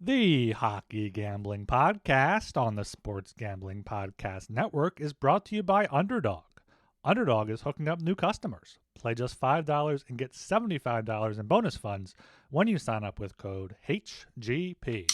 The Hockey Gambling Podcast on the Sports Gambling Podcast Network is brought to you by Underdog. Underdog is hooking up new customers. Play just $5 and get $75 in bonus funds when you sign up with code HGP.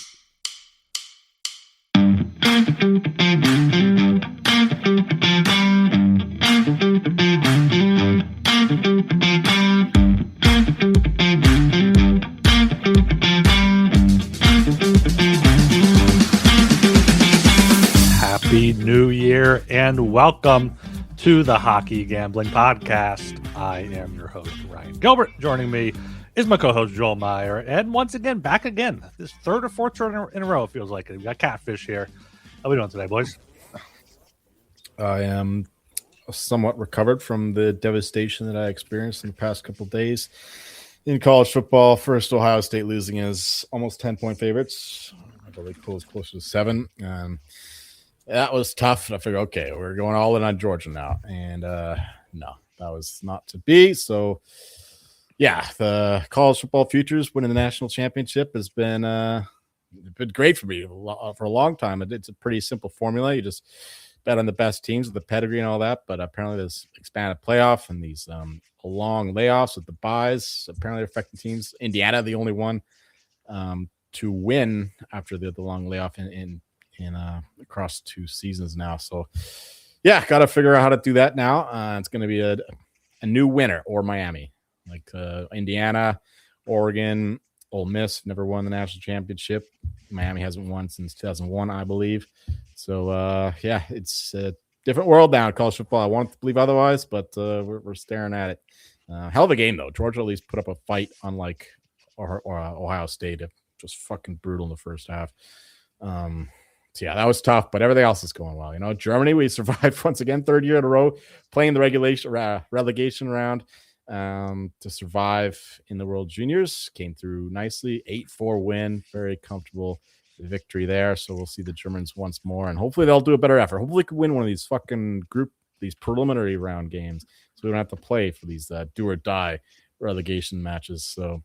Happy New Year and welcome to the Hockey Gambling Podcast. I am your host, Ryan Gilbert. Joining me is my co-host, Joel Meyer. And once again, back again. This third or fourth turn in a row, it feels like it. We got Catfish here. How are we doing today, boys? I am somewhat recovered from the devastation that I experienced in the past couple of days in college football. First, Ohio State losing as almost 10-point favorites. I believe it was closer to 7. That was tough. I figured, okay, we're going all in on Georgia now. And no, that was not to be. So, yeah, the college football futures winning the national championship has been great for me for a long time. It's a pretty simple formula. You just bet on the best teams with the pedigree and all that. But apparently this expanded playoff and these long layoffs with the buys apparently affecting teams. Indiana, the only one to win after the long layoff in across 2 seasons now. So yeah, got to figure out how to do that now. It's going to be a new winner or Miami, like Indiana, Oregon, Ole Miss never won the national championship. Miami hasn't won since 2001, I believe. So yeah, it's a different world now in college football. I want to believe otherwise, but we're staring at it. Hell of a game though. Georgia at least put up a fight, unlike or Ohio State. Just fucking brutal in the first half. So yeah, that was tough, but everything else is going well. You know, Germany, we survived once again, 3rd year in a row, playing the relegation round to survive in the World Juniors. Came through nicely, 8-4 win, very comfortable victory there. So we'll see the Germans once more, and hopefully they'll do a better effort. Hopefully, we can win one of these these preliminary round games, so we don't have to play for these do or die relegation matches. So.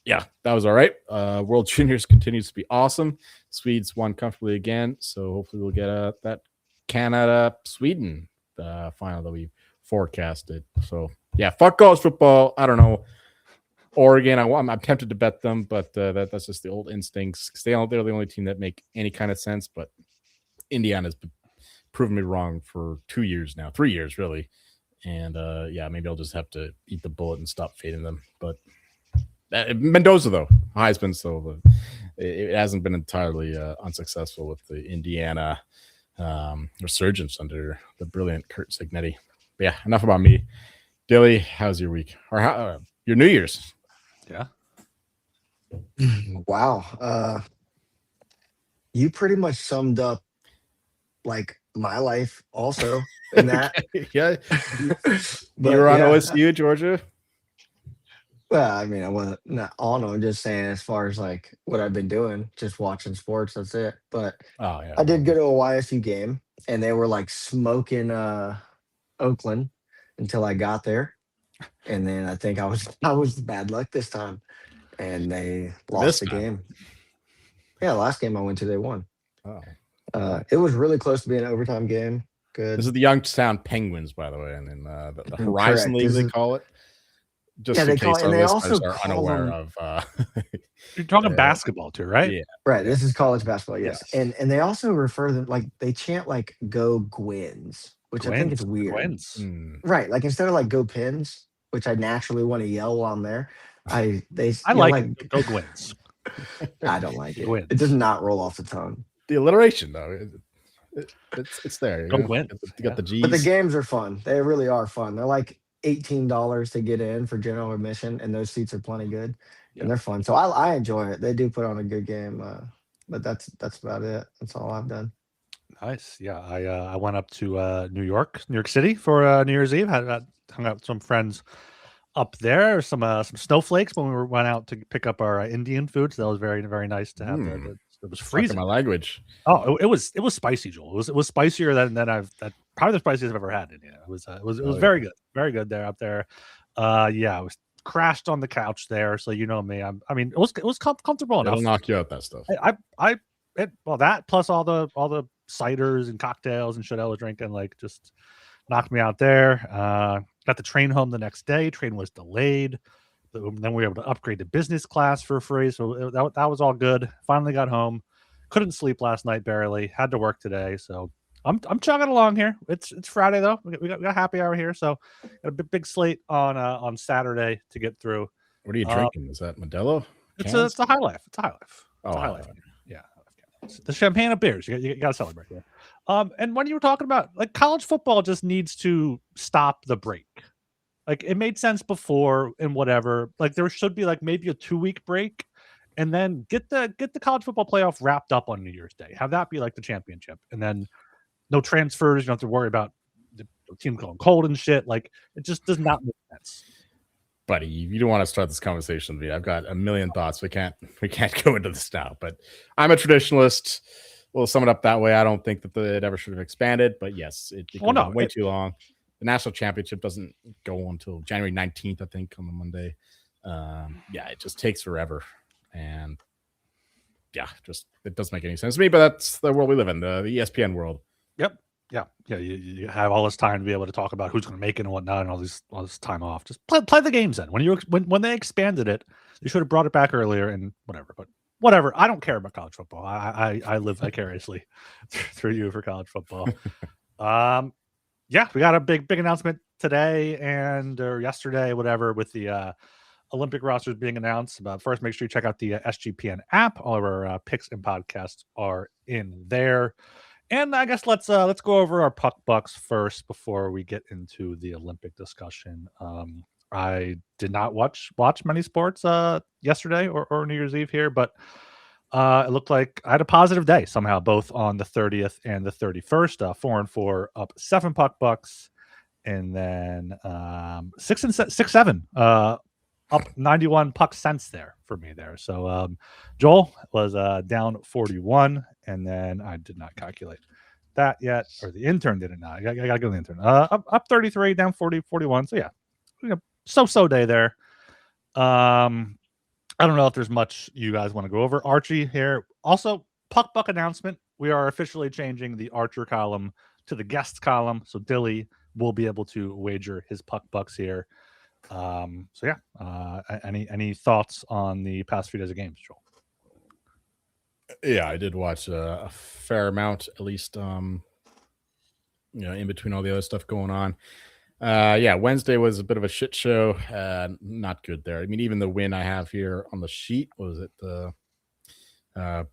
Yeah, that was all right. World Juniors continues to be awesome. Swedes won comfortably again, so hopefully we'll get that Canada-Sweden final that we forecasted. So, yeah, fuck college football. I don't know. Oregon, I'm tempted to bet them, but that's just the old instincts. They're the only team that make any kind of sense, but Indiana's proven me wrong for 2 years now, 3 years, really. And, yeah, maybe I'll just have to eat the bullet and stop fading them, but Mendoza, though, Heisman, so it hasn't been entirely unsuccessful with the Indiana resurgence under the brilliant Kurt Signetti. But yeah, enough about me. Dilly, how's your week? Or your New Year's? Yeah. Wow. You pretty much summed up like my life also in that. Yeah. You were on OSU, Georgia? Well, I mean, I wasn't not on. I'm just saying, as far as like what I've been doing, just watching sports. That's it. But Yeah. I did go to a YSU game, and they were like smoking Oakland until I got there, and then I think I was bad luck this time, and they lost the game. Yeah, last game I went to, they won. Oh. It was really close to being an overtime game. Good. This is the Youngstown Penguins, by the way, and then the Horizon League they call it. Just in case our listeners are unaware of. You're talking basketball too, right? Yeah. Right. This is college basketball, yes. And they also refer them, like, they chant like "Go Gwins," which I think is weird. Gwins. Right. Like, instead of like "Go Pins," which I naturally want to yell while I'm there, I like "Go Gwins." I don't like it. Gwins. It does not roll off the tongue. The alliteration, though, it's there. Go Gwins. You got the G's. But the games are fun. They really are fun. They're like $18 to get in for general admission, and those seats are plenty good, and they're fun. So I enjoy it. They do put on a good game, but that's about it. That's all I've done. Nice. Yeah, I went up to New York City for New Year's Eve. Hung out with some friends up there. Some snowflakes when we went out to pick up our Indian food. So that was very, very nice to have. It was freezing. My language. Oh, it was spicy, Joel. It was spicier than I've probably the spiciest I've ever had in here. It was very good, very good there up there. Yeah, it was crashed on the couch there. So you know me. I mean, it was comfortable enough. It'll knock you out, that stuff. Well, that plus all the ciders and cocktails and shit I was drinking, like, just knocked me out there. Got the train home the next day. Train was delayed. Then we were able to upgrade to business class for free. So that was all good. Finally got home. Couldn't sleep last night, barely. Had to work today. So I'm chugging along here. It's Friday though. We got happy hour here. So got a big slate on Saturday to get through. What are you drinking? Is that Modelo? It's a High Life. It's a High Life. Oh, High Life. Yeah. It's the champagne of beers. You got to celebrate. Yeah. And when you were talking about, like, college football just needs to stop the break. Like, it made sense before and whatever. Like, there should be like maybe a 2-week break, and then get the college football playoff wrapped up on New Year's Day. Have that be like the championship, and then no transfers. You don't have to worry about the team going cold and shit. Like, it just does not make sense. Buddy, you don't want to start this conversation with me. I've got a million thoughts. We can't go into this now. But I'm a traditionalist. We'll sum it up that way. I don't think that it ever should have expanded. But yes, it goes on way too long. The national championship doesn't go until January 19th, I think, on the Monday. It just takes forever. And it doesn't make any sense to me. But that's the world we live in, the ESPN world. Yep. Yeah. You have all this time to be able to talk about who's going to make it and whatnot, and all this time off. Just play the games then. When they expanded it, they should have brought it back earlier and whatever. But whatever. I don't care about college football. I live vicariously through you for college football. We got a big announcement today or yesterday, whatever, with the Olympic rosters being announced. But first, make sure you check out the SGPN app. All of our picks and podcasts are in there. And I guess let's go over our puck bucks first before we get into the Olympic discussion. I did not watch many sports yesterday or New Year's Eve here, but it looked like I had a positive day somehow, both on the 30th and the 31st. 4-4 up 7 puck bucks, and then 6-7 up 91 puck cents there for me there. So Joel was down 41, and then I did not calculate that yet, or the intern did it not. I got to go to the intern. Up 33, down 41. So yeah, so day there. I don't know if there's much you guys want to go over. Archie here. Also, puck buck announcement. We are officially changing the Archer column to the guests column. So Dilly will be able to wager his puck bucks here. Any thoughts on the past few days of games, Joel? Yeah, I did watch a fair amount, at least, in between all the other stuff going on. Wednesday was a bit of a shit show. Not good there. I mean, even the win I have here on the sheet, was it the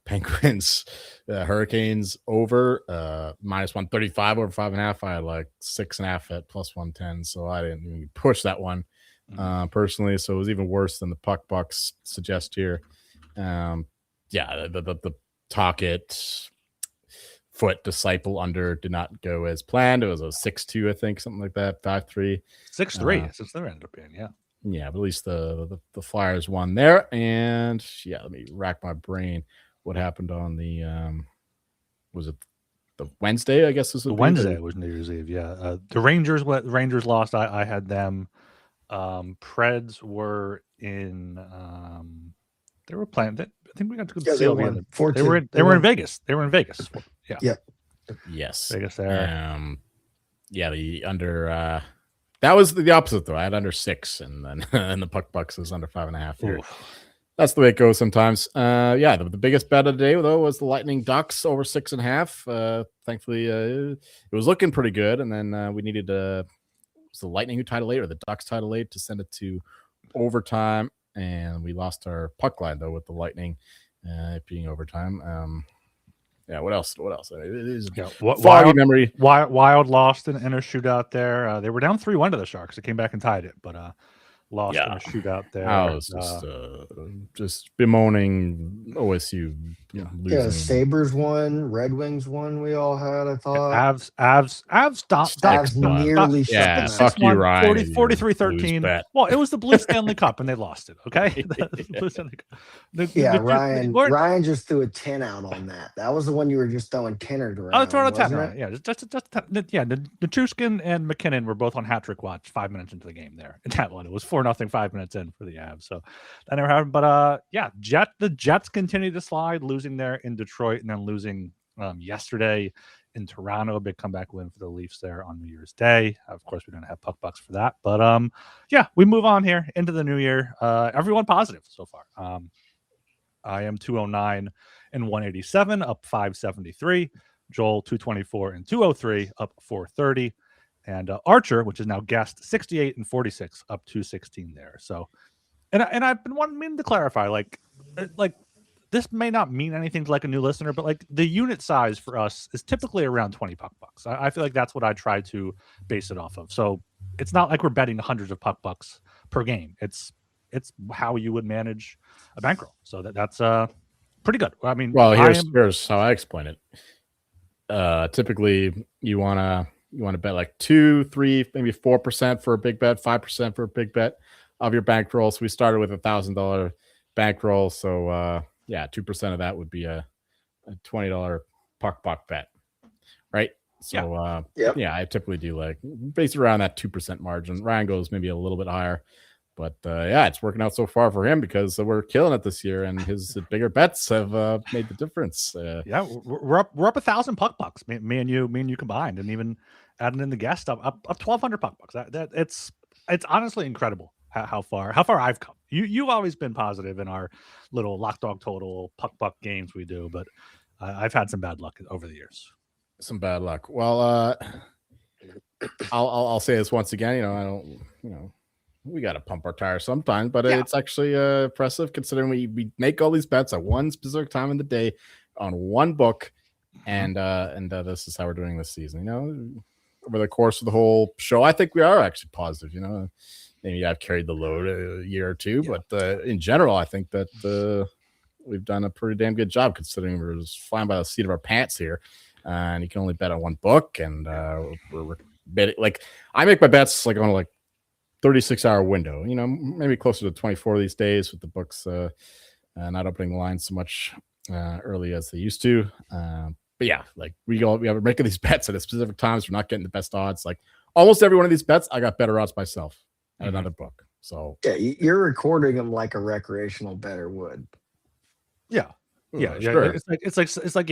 Penguins, Hurricanes over -135 over 5.5. I had like 6.5 at +110, so I didn't even push that one personally. So it was even worse than the puck bucks suggest here. The Tocchet foot disciple under did not go as planned. It was a 6-2, I think, something like that. 5-3, 6-3. Since they ended up being, yeah, but at least the Flyers won there. And let me rack my brain. What happened on the was it the Wednesday? I guess this was the Wednesday. Was New Year's Eve. Yeah, the Rangers lost. I had them. Preds were in. They were playing. I think we got to go see them. They were in Vegas. They were in Vegas. Yeah. Yes. Vegas there. The under. That was the opposite though. I had under 6, and then and the puck bucks was under 5.5 here. That's the way it goes sometimes. The biggest bet of the day though was the Lightning Ducks over 6.5. Thankfully, it was looking pretty good, and then we needed was the Lightning who tied it late, or the Ducks tied it late to send it to overtime. And we lost our puck line though with the Lightning being overtime. What else? It is foggy memory. Wild lost in a shootout there. They were down 3-1 to the Sharks. They came back and tied it, but lost in a shootout there. I was just bemoaning OSU Yeah, Sabres won, Red Wings won. We all had, I thought. Avs Avs nearly shut them out. Fuck you, Ryan. 43-13. Well, it was the Blue Stanley Cup, and they lost it. Okay. Ryan just threw a 10 out on that. That was the one you were just throwing tenners around. I was throwing a 10 around. Yeah, just Nichushkin and McKinnon were both on hat trick watch 5 minutes into the game there. In that one, it was 4-0 5 minutes in for the Avs. So that never happened. But the Jets continue to slide, losing there in Detroit and then losing yesterday in Toronto. A big comeback win for the Leafs there on New Year's Day. Of course, we don't have puck bucks for that, but we move on here into the new year. Everyone positive so far. I am 209 and 187, up 573. Joel 224 and 203, up 430. And Archer, which is now guest, 68 and 46, up 216 there. So, and I've been wanting to clarify, like this may not mean anything to like a new listener, but like the unit size for us is typically around 20 puck bucks. I feel like that's what I try to base it off of. So it's not like we're betting hundreds of puck bucks per game. It's how you would manage a bankroll. So that's pretty good. I mean, here's how I explain it. Typically you want to bet like 2, 3, maybe 4% for a big bet, 5% for a big bet of your bankroll. So we started with $1,000 bankroll. So 2% of that would be a $20 puck bet, right? So I typically do like based around that 2% margin. Ryan goes maybe a little bit higher. But it's working out so far for him because we're killing it this year, and his bigger bets have made the difference. We're up 1,000 puck bucks. Me and you combined, and even adding in the guest up 1,200 puck bucks. It's honestly incredible how far I've come. You've always been positive in our little lock dog total puck buck games we do, but I've had some bad luck over the years. Some bad luck. Well, I'll say this once again. We got to pump our tires sometimes, but it's actually impressive considering we make all these bets at one specific time in the day on one book. And this is how we're doing this season, over the course of the whole show. I think we are actually positive, maybe I've carried the load a year or two, but in general, I think that we've done a pretty damn good job considering we're just flying by the seat of our pants here. And you can only bet on one book. And we're betting, like I make my bets like on like 36-hour window, maybe closer to 24 these days with the books not opening the line so much early as they used to. But like we are making these bets at specific times. We're not getting the best odds. Like almost every one of these bets, I got better odds myself at another book. So you're recording them like a recreational bettor would. Sure. It's like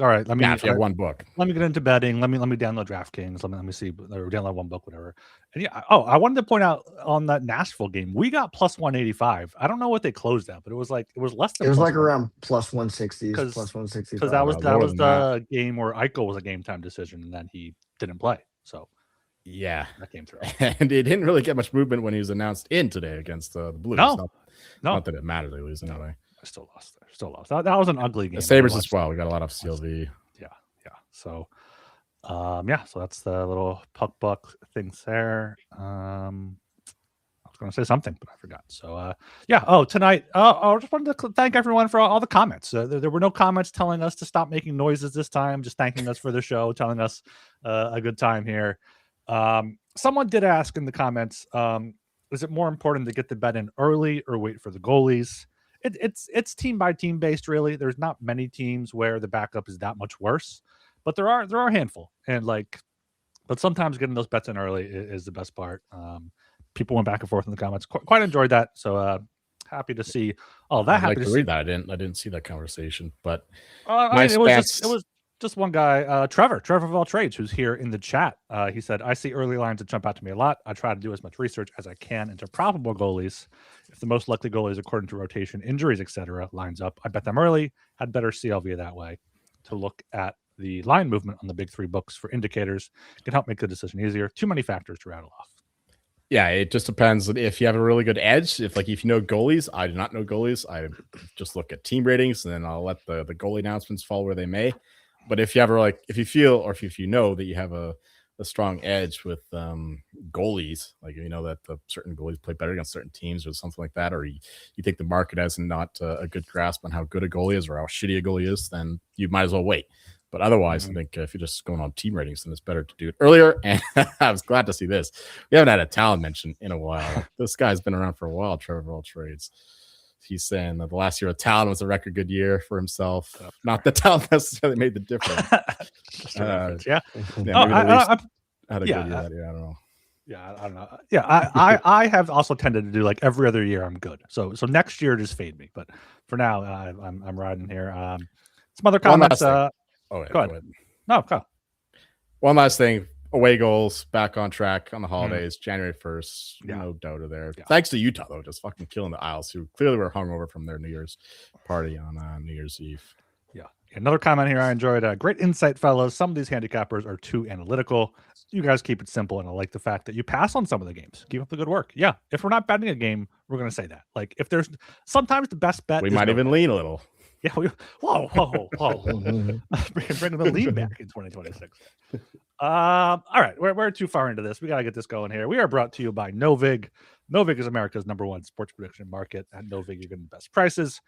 all right. Let me if you have one book. Let me get into betting. Let me download DraftKings. Let me see. Or download one book, whatever. And I wanted to point out on that Nashville game, we got plus 185. I don't know what they closed at, but it was less than. It was like around plus 160, plus 160. Because that was the game where Eichel was a game time decision, and then he didn't play. So that came through. And it didn't really get much movement when he was announced in today against the Blues. Not that it mattered. They lose anyway. I still lost. That was an ugly game. The Sabres as well. We got a lot of CLV. Yeah. So, so that's the little puck buck things there. I was going to say something, but I forgot. So, tonight, I just wanted to thank everyone for all the comments. There were no comments telling us to stop making noises this time, just thanking us for the show, telling us a good time here. Someone did ask in the comments, is it more important to get the bet in early or wait for the goalies? It's team by team based, really. There's not many teams where the backup is that much worse, but there are a handful, but sometimes getting those bets in early is the best part. People went back and forth in the comments. Quite enjoyed that. So happy to see all that. I'd like to read that. I didn't see that conversation, but it was just one guy, Trevor of all trades, who's here in the chat. He said, I see early lines that jump out to me a lot. I try to do as much research as I can into probable goalies. If the most likely goalies, according to rotation, injuries, etc., lines up, I bet them early. Had better CLV that way. To look at the line movement on the big three books for indicators can help make the decision easier. Too many factors to rattle off. Yeah, it just depends. If you have a really good edge, if you know goalies, I do not know goalies. I just look at team ratings, and then I'll let the goalie announcements fall where they may. But if you have if you feel or if you know that you have a strong edge with goalies. Like, that the certain goalies play better against certain teams or something like that, or you think the market has not a good grasp on how good a goalie is or how shitty a goalie is, then you might as well wait. But otherwise, I think if you're just going on team ratings, then it's better to do it earlier. And I was glad to see this. We haven't had a talent mention in a while. This guy's been around for a while, Trevor All Trades. He's saying that the last year of Talon was a record good year for himself. Not that Talon necessarily made the difference. Yeah. I had a good year that year. I don't know. Yeah, I don't know. Yeah, I have also tended to do like every other year I'm good. So next year just fade me. But for now, I'm riding here. Some other comments. Go ahead. No, go. One last thing. Away goals back on track on the holidays, January 1st. No doubter there. Yeah. Thanks to Utah, though, just fucking killing the Isles, who clearly were hungover from their New Year's party on New Year's Eve. Yeah. Another comment here I enjoyed. Great insight, fellas. Some of these handicappers are too analytical. You guys keep it simple, and I like the fact that you pass on some of the games. Keep up the good work. Yeah. If we're not betting a game, we're going to say that. Like, if there's sometimes the best bet, we might even lean a little. Yeah. Whoa. Bringing the lead back in 2026. All right, we're too far into this. We got to get this going here. We are brought to you by Novig. Novig is America's #1 sports prediction market. At Novig, you're getting the best prices.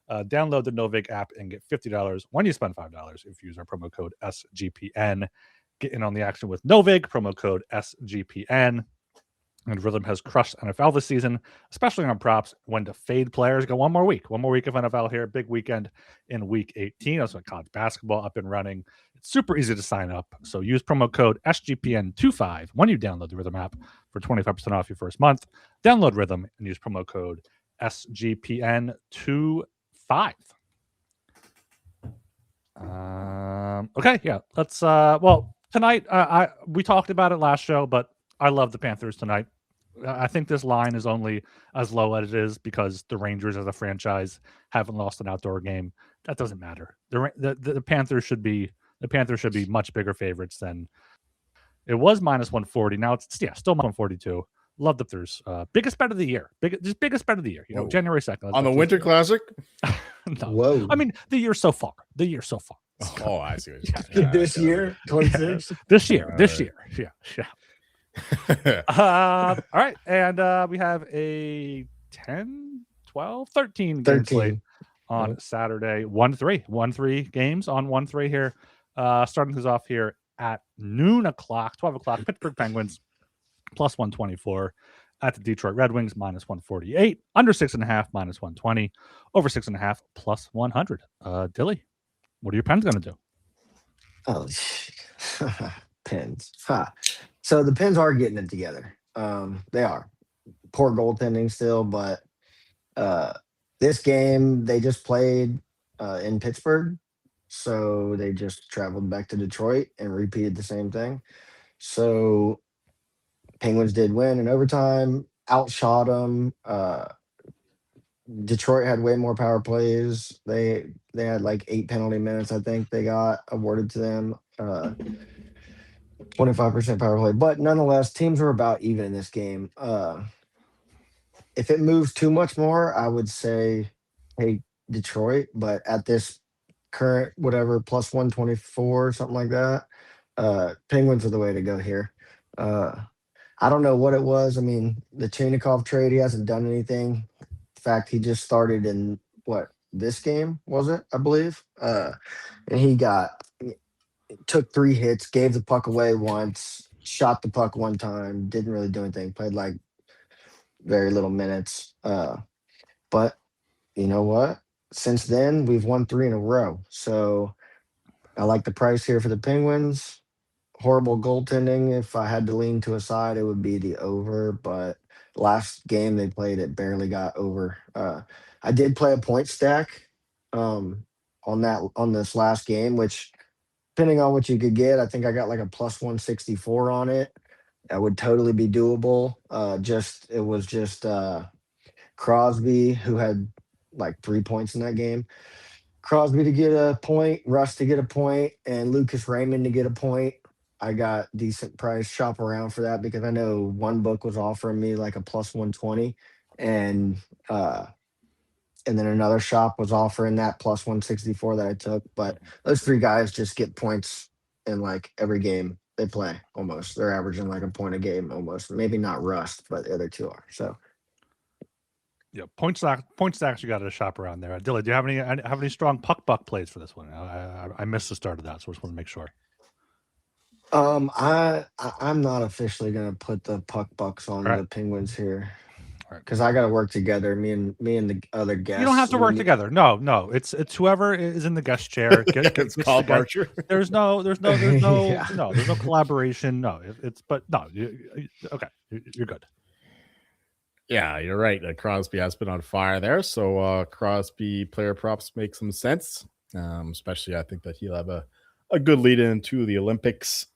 Download the Novig app and get $50 when you spend $5 if you use our promo code SGPN. Get in on the action with Novig, promo code SGPN. And Rhythm has crushed NFL this season, especially on props. When to fade players, go one more week of NFL here. Big weekend in week 18. Also, college basketball up and running. It's super easy to sign up. So use promo code SGPN25 when you download the Rhythm app for 25% off your first month. Download Rhythm and use promo code SGPN25. Okay, yeah. Let's. Tonight we talked about it last show, but I love the Panthers tonight. I think this line is only as low as it is because the Rangers as a franchise haven't lost an outdoor game. That doesn't matter. The Panthers should be much bigger favorites than it was -140. Now it's still -142. Love the Panthers. Biggest bet of the year. Biggest bet of the year. Whoa. January 2nd. On the Winter Classic? No. Whoa. I mean, the year so far. Oh, I see. This year, 26. This year. Yeah. All right, and we have a 10, 12, 13 game slate on Saturday. 1-3 games on 1-3 here. Starting things off here at 12 o'clock. Pittsburgh Penguins +124 at the Detroit Red Wings -148. Under 6.5 -120. Over 6.5 +100. Dilly, what are your Pens going to do? Oh, Pens. So the Pens are getting it together. They are. Poor goaltending still, but this game they just played in Pittsburgh. So they just traveled back to Detroit and repeated the same thing. So Penguins did win in overtime, outshot them. Detroit had way more power plays. They had like 8 penalty minutes, I think they got awarded to them. 25% power play. But nonetheless, teams were about even in this game. If it moves too much more, I would say, hey, Detroit. But at this current, whatever, +124, something like that, Penguins are the way to go here. I don't know what it was. I mean, the Chainikov trade, he hasn't done anything. In fact, he just started in, this game, was it, I believe? And he took 3 hits, gave the puck away once, shot the puck one time, didn't really do anything, played like very little minutes. But you know what? Since then, we've won 3 in a row. So I like the price here for the Penguins. Horrible goaltending. If I had to lean to a side, it would be the over. But last game they played, it barely got over. I did play a point stack on this last game, which depending on what you could get, I think I got like a +164 on it. That would totally be doable. It was just Crosby, who had like 3 points in that game. Crosby to get a point, Russ to get a point, and Lucas Raymond to get a point. I got decent price. Shop around for that because I know one book was offering me like a +120, and then another shop was offering that +164 that I took. But those 3 guys just get points in like every game. they play almost. They're averaging like a point a game almost. Maybe not Rust, but the other two are. So Yeah, point stacks. You got to shop around there. Dilly, do you have any strong puck buck plays for this one? I missed the start of that, so I just want to make sure. I'm not officially gonna put the puck bucks on All the right. Penguins here All right. because I got to work together. Me and the other guests. You don't have to work we- together. No. It's whoever is in the guest chair. It's called Archer. There's no Yeah. there's no collaboration. No, okay. You're good. Yeah, you're right. Crosby has been on fire there. So Crosby player props make some sense. Especially I think that he'll have a good lead into the Olympics.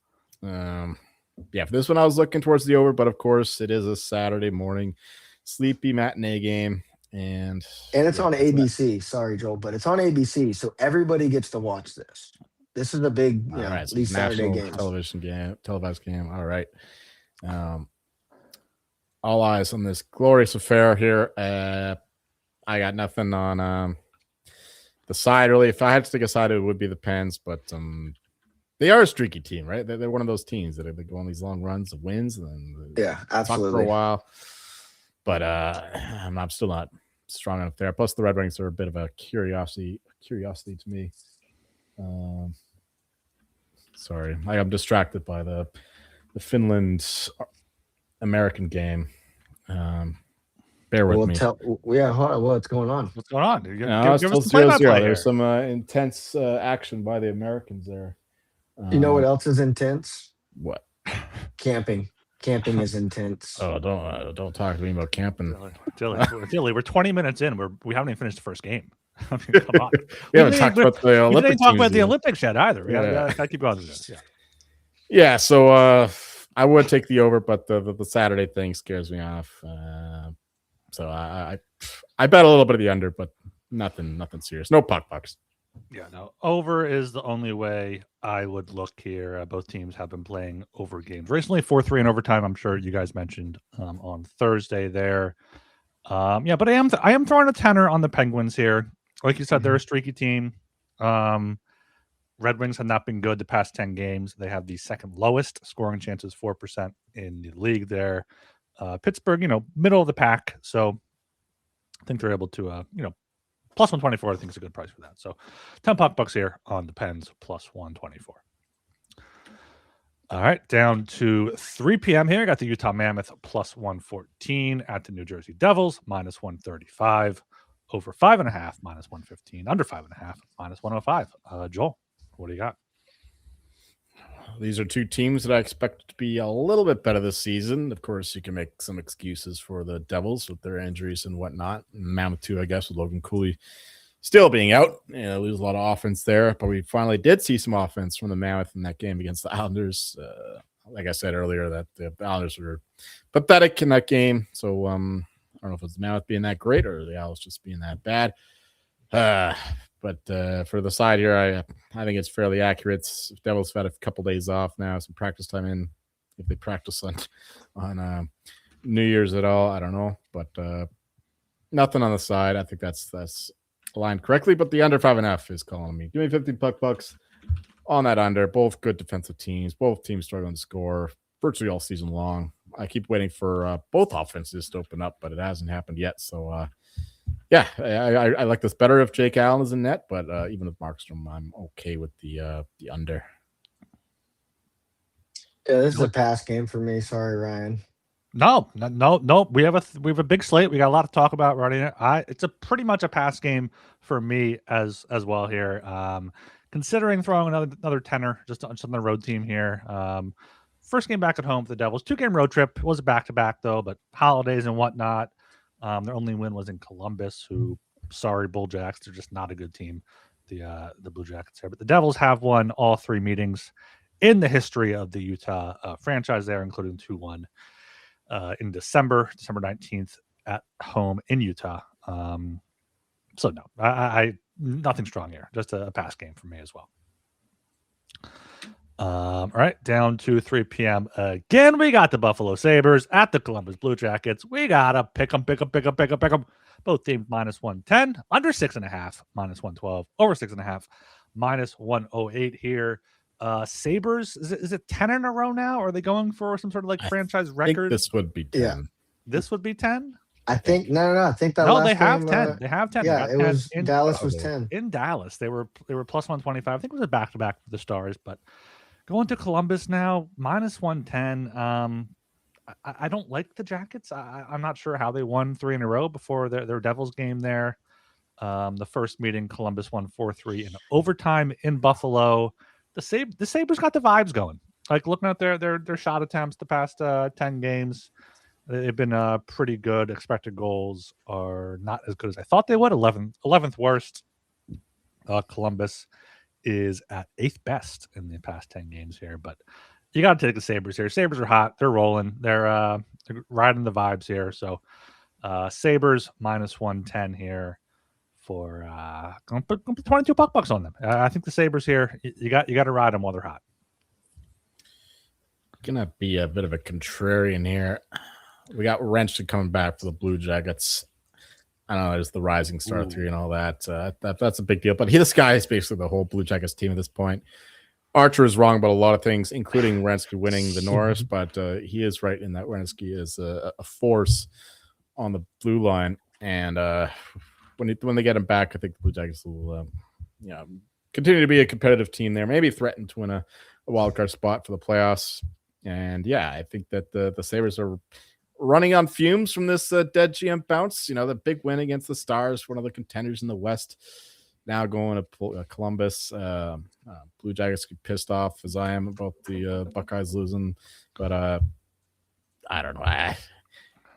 Yeah, for this one I was looking towards the over, but of course it is a Saturday morning sleepy matinee game. And it's on ABC. Sorry, Joel, but it's on ABC, so everybody gets to watch this. This is a big, all right, so these Saturday national games. televised game. All right. All eyes on this glorious affair here. I got nothing on the side really. If I had to take a side, it would be the Pens, but they are a streaky team, right? They're one of those teams that they go on these long runs of wins and then Yeah, suck absolutely. for a while. But I'm still not strong enough there. Plus, the Red Wings are a bit of a curiosity to me. Sorry, I'm distracted by the Finland American game. Bear with me. Hold on. What's going on? What's going on? It's Give us still the play-by-play 0-0. here. There's some intense action by the Americans there. You know what else is intense? What? Camping. Camping is intense. Oh, don't talk to me about camping. Dilly, we're 20 minutes in. We haven't even finished the first game. I mean, come on. We haven't talked about the Olympics. We didn't talk about the Olympics yet either. We gotta keep going with this. Yeah. So I would take the over, but the Saturday thing scares me off. So I bet a little bit of the under, but nothing serious. No puck bucks. Yeah, no. Over is the only way I would look here. Both teams have been playing over games recently, 4-3 in overtime. I'm sure you guys mentioned on Thursday there. But I am throwing a tenner on the Penguins here. Like you said, they're a streaky team. Red Wings have not been good the past 10 games. They have the second lowest scoring chances, 4% in the league there. Pittsburgh, middle of the pack. So I think they're able to, plus 124, I think is a good price for that. So 10 puck bucks here on the Pens, plus 124. All right, down to 3 p.m. here. Got the Utah Mammoth plus 114 at the New Jersey Devils, minus 135. Over 5.5, minus 115. Under 5.5, minus 105. Joel, what do you got? These are two teams that I expect to be a little bit better this season. Of course, you can make some excuses for the Devils with their injuries and whatnot. Mammoth too, I guess, with Logan Cooley still being out. Lose a lot of offense there, but we finally did see some offense from the Mammoth in that game against the Islanders. Like I said earlier, that the Islanders were pathetic in that game. So I don't know if it's the Mammoth being that great or the Islanders just being that bad. But for the side here, I think it's fairly accurate. Devils have had a couple days off now, some practice time in. If they practice on New Year's at all, I don't know. But nothing on the side. I think that's aligned correctly. But the under 5.5 is calling me. Give me 50 bucks on that under. Both good defensive teams. Both teams struggling to score virtually all season long. I keep waiting for both offenses to open up, but it hasn't happened yet. So, yeah, I like this better if Jake Allen is in net, but even with Markstrom, I'm okay with the under. Yeah, this is a pass game for me. Sorry, Ryan. No. We have a big slate. We got a lot to talk about running it. It's a pretty much a pass game for me as well here. Considering throwing another tenner just on the road team here. First game back at home for the Devils. 2-game road trip. It was a back-to-back though, but holidays and whatnot. Their only win was in Columbus, who, sorry, Bull Jacks, they're just not a good team, the Blue Jackets here. But the Devils have won all 3 meetings in the history of the Utah franchise there, including 2-1 in December 19th at home in Utah. So no, I nothing strong here, just a pass game for me as well. All right, down to 3 p.m. Again, we got the Buffalo Sabres at the Columbus Blue Jackets. We got to pick them. Both teams minus 110, under 6.5, minus 112, over 6.5, minus 108 here. Sabres, is it 10 in a row now? Are they going for some sort of like franchise I think record? this would be 10. Yeah. This would be 10? I think no. I think that No, last they have game, 10. They have 10. They Yeah, got it 10 was in Dallas was 10. in Dallas. They were plus 125. I think it was a back-to-back for the Stars, but going to Columbus now, minus 110. I don't like the Jackets. I'm not sure how they won 3 in a row before their Devils game there. The first meeting, Columbus won 4-3 in overtime in Buffalo. The Sabres got the vibes going. Like looking at their shot attempts the past 10 games, they've been pretty good. Expected goals are not as good as I thought they would. 11th worst. Columbus is at 8th best in the past 10 games here, but you got to take the Sabres here. Sabres are hot. They're rolling. They're riding the vibes here. So Sabres minus 110 here for gonna put 22 bucks on them. I think the Sabres here, you got to ride them while they're hot. Gonna be a bit of a contrarian here. We got Wrench coming back for the Blue Jackets. I don't know, there's the Rising Star 3 and all that. That's a big deal. But this guy is basically the whole Blue Jackets team at this point. Archer is wrong about a lot of things, including Werenski winning the Norris, but he is right in that Werenski is a force on the blue line. And when they get him back, I think the Blue Jackets will continue to be a competitive team there, maybe threaten to win a wild card spot for the playoffs. And yeah, I think that the Sabres are running on fumes from this dead GM bounce. You know, the big win against the Stars, one of the contenders in the West. Now going to Columbus. Blue Jackets get pissed off as I am about the Buckeyes losing. But I don't know.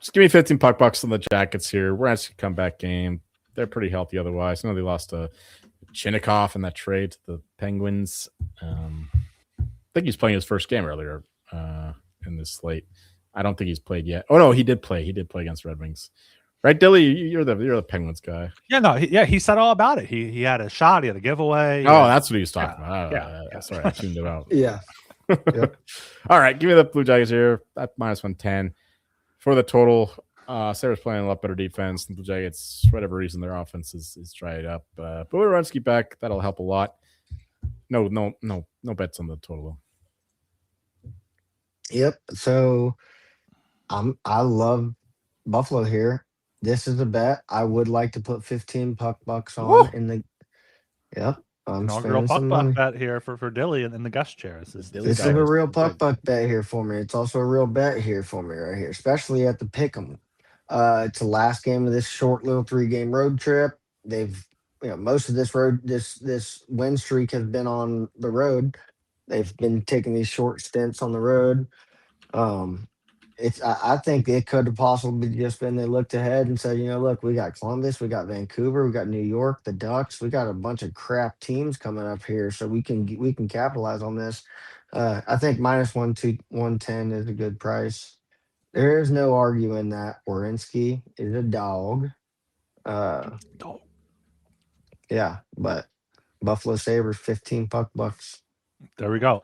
Just give me 15 bucks on the Jackets here. We're actually a comeback game. They're pretty healthy otherwise. I know they lost to Chinnikov in that trade to the Penguins. I think he's playing his first game earlier in this slate. I don't think he's played yet. Oh no, he did play. He did play against Red Wings. Right, Dilly, you're the Penguins guy. Yeah, no, he said all about it. He had a shot, he had a giveaway. That's what he was talking about. Yeah. Sorry, I tuned it out. Yeah. Yep. All right, give me the Blue Jackets here at minus 110 for the total. Sarah's playing a lot better defense. The Blue Jackets, for whatever reason, their offense is dried up. But with Werenski back, that'll help a lot. No bets on the total. Yep. So I love Buffalo here. This is a bet I would like to put 15 bucks on. Woo! In the Yep. I'm Inaugural spending some money. bet here for Dilly in the guest chair. This is a real buck bet here for me. It's also a real bet here for me right here, especially at the Pick'em. It's the last game of this short little 3-game road trip. They've most of this win streak has been on the road. They've been taking these short stints on the road. I think it could have possibly just been they looked ahead and said, look, we got Columbus, we got Vancouver, we got New York, the Ducks, we got a bunch of crap teams coming up here, so we can capitalize on this. I think minus 110 is a good price. There is no arguing that Werenski is a dog. Yeah, but Buffalo Sabres 15 bucks. There we go.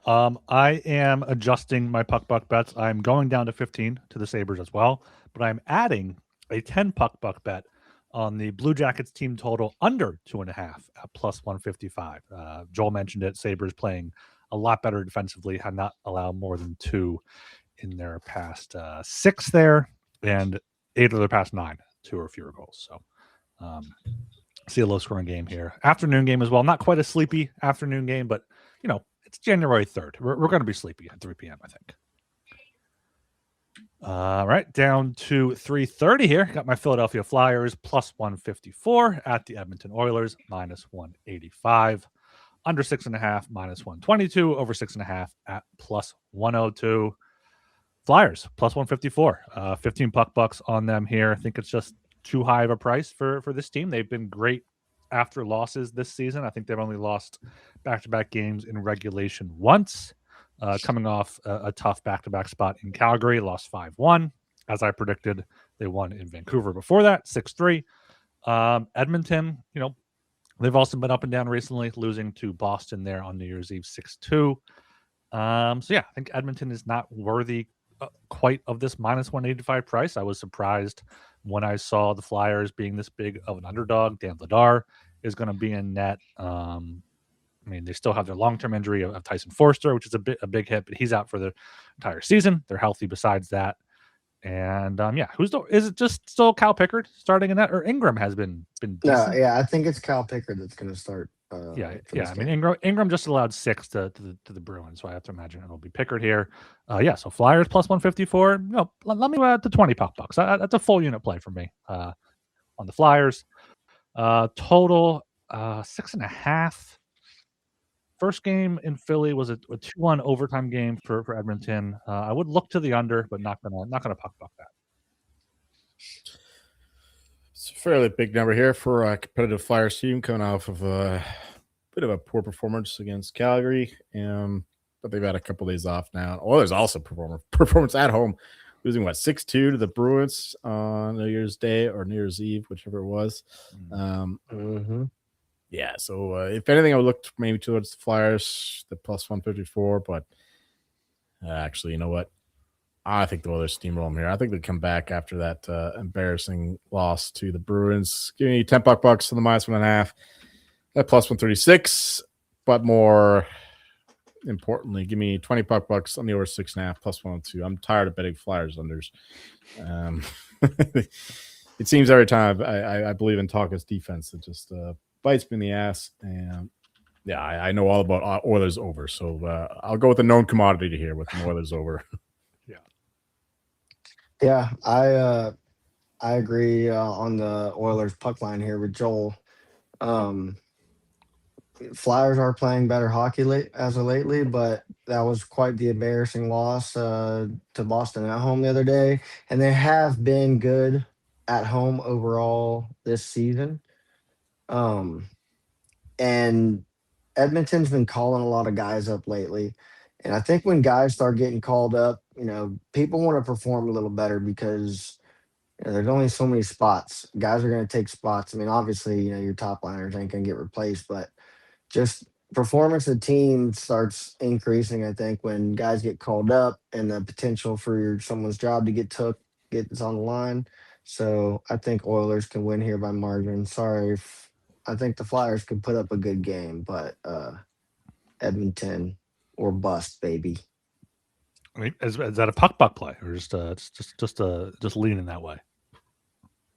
I am adjusting my puck buck bets. I'm going down to 15 to the Sabres as well, but I'm adding a 10 puck buck bet on the Blue Jackets team total under 2.5 at plus 155. Joel mentioned it. Sabres playing a lot better defensively, had not allowed more than 2 in their past 6 there, and 8 of their past 9, 2 or fewer goals. So see a low scoring game here. Afternoon game as well. Not quite a sleepy afternoon game, but it's January 3rd. We're going to be sleepy at 3 p.m., I think. All right, down to 3:30 here. Got my Philadelphia Flyers plus 154 at the Edmonton Oilers minus 185. Under 6.5 minus 122. Over 6.5 at plus 102. Flyers plus 154. 15 bucks on them here. I think it's just too high of a price for this team. They've been great after losses this season. I think they've only lost back-to-back games in regulation once, coming off a tough back-to-back spot in Calgary, lost 5-1. As I predicted, they won in Vancouver before that, 6-3. Edmonton, they've also been up and down recently, losing to Boston there on New Year's Eve 6-2. I think Edmonton is not worthy quite of this minus 185 price. I was surprised when I saw the Flyers being this big of an underdog. Dan Vladar is going to be in net. I mean, they still have their long-term injury of Tyson Forster, which is a big hit, but he's out for the entire season. They're healthy besides that. And is it just still Cal Pickard starting in that, or Ingram has been decent? No, yeah, I think it's Cal Pickard that's going to start. I mean, Ingram just allowed 6 to the Bruins, so I have to imagine it'll be Pickard here. So Flyers plus 154. Let me to 20 puck bucks. That's a full unit play for me on the Flyers. Total 6.5. First game in Philly was a 2-1 overtime game for Edmonton. I would look to the under, but not gonna puck buck that. It's a fairly big number here for a competitive Flyers team coming off of a bit of a poor performance against Calgary, but they've had a couple days off now. There's also performance at home, losing 6-2 to the Bruins on New Year's Day or New Year's Eve, whichever it was. Yeah, so if anything, I would look maybe towards the Flyers, the plus 154. But actually, you know what? I think the Oilers steamroll them here. I think they come back after that embarrassing loss to the Bruins. Give me 10 bucks on the minus 1.5. That plus 136. But more importantly, give me 20 bucks on the Oilers 6.5 plus 102. I'm tired of betting Flyers unders. It seems every time I believe in Talka's defense, it just bites me in the ass. And yeah, I know all about Oilers over. So I'll go with the known commodity here with the Oilers over. Yeah, I agree on the Oilers puck line here with Joel. Flyers are playing better hockey as of lately, but that was quite the embarrassing loss to Boston at home the other day. And they have been good at home overall this season. And Edmonton's been calling a lot of guys up lately. And I think when guys start getting called up, people want to perform a little better because there's only so many spots. Guys are going to take spots. I mean, obviously, your top liners ain't going to get replaced, but just performance of the team starts increasing, I think, when guys get called up and the potential for someone's job to gets on the line. So I think Oilers can win here by margin. Sorry, I think the Flyers could put up a good game, but Edmonton or bust, baby. I mean, is that a puck buck play, or just leaning that way?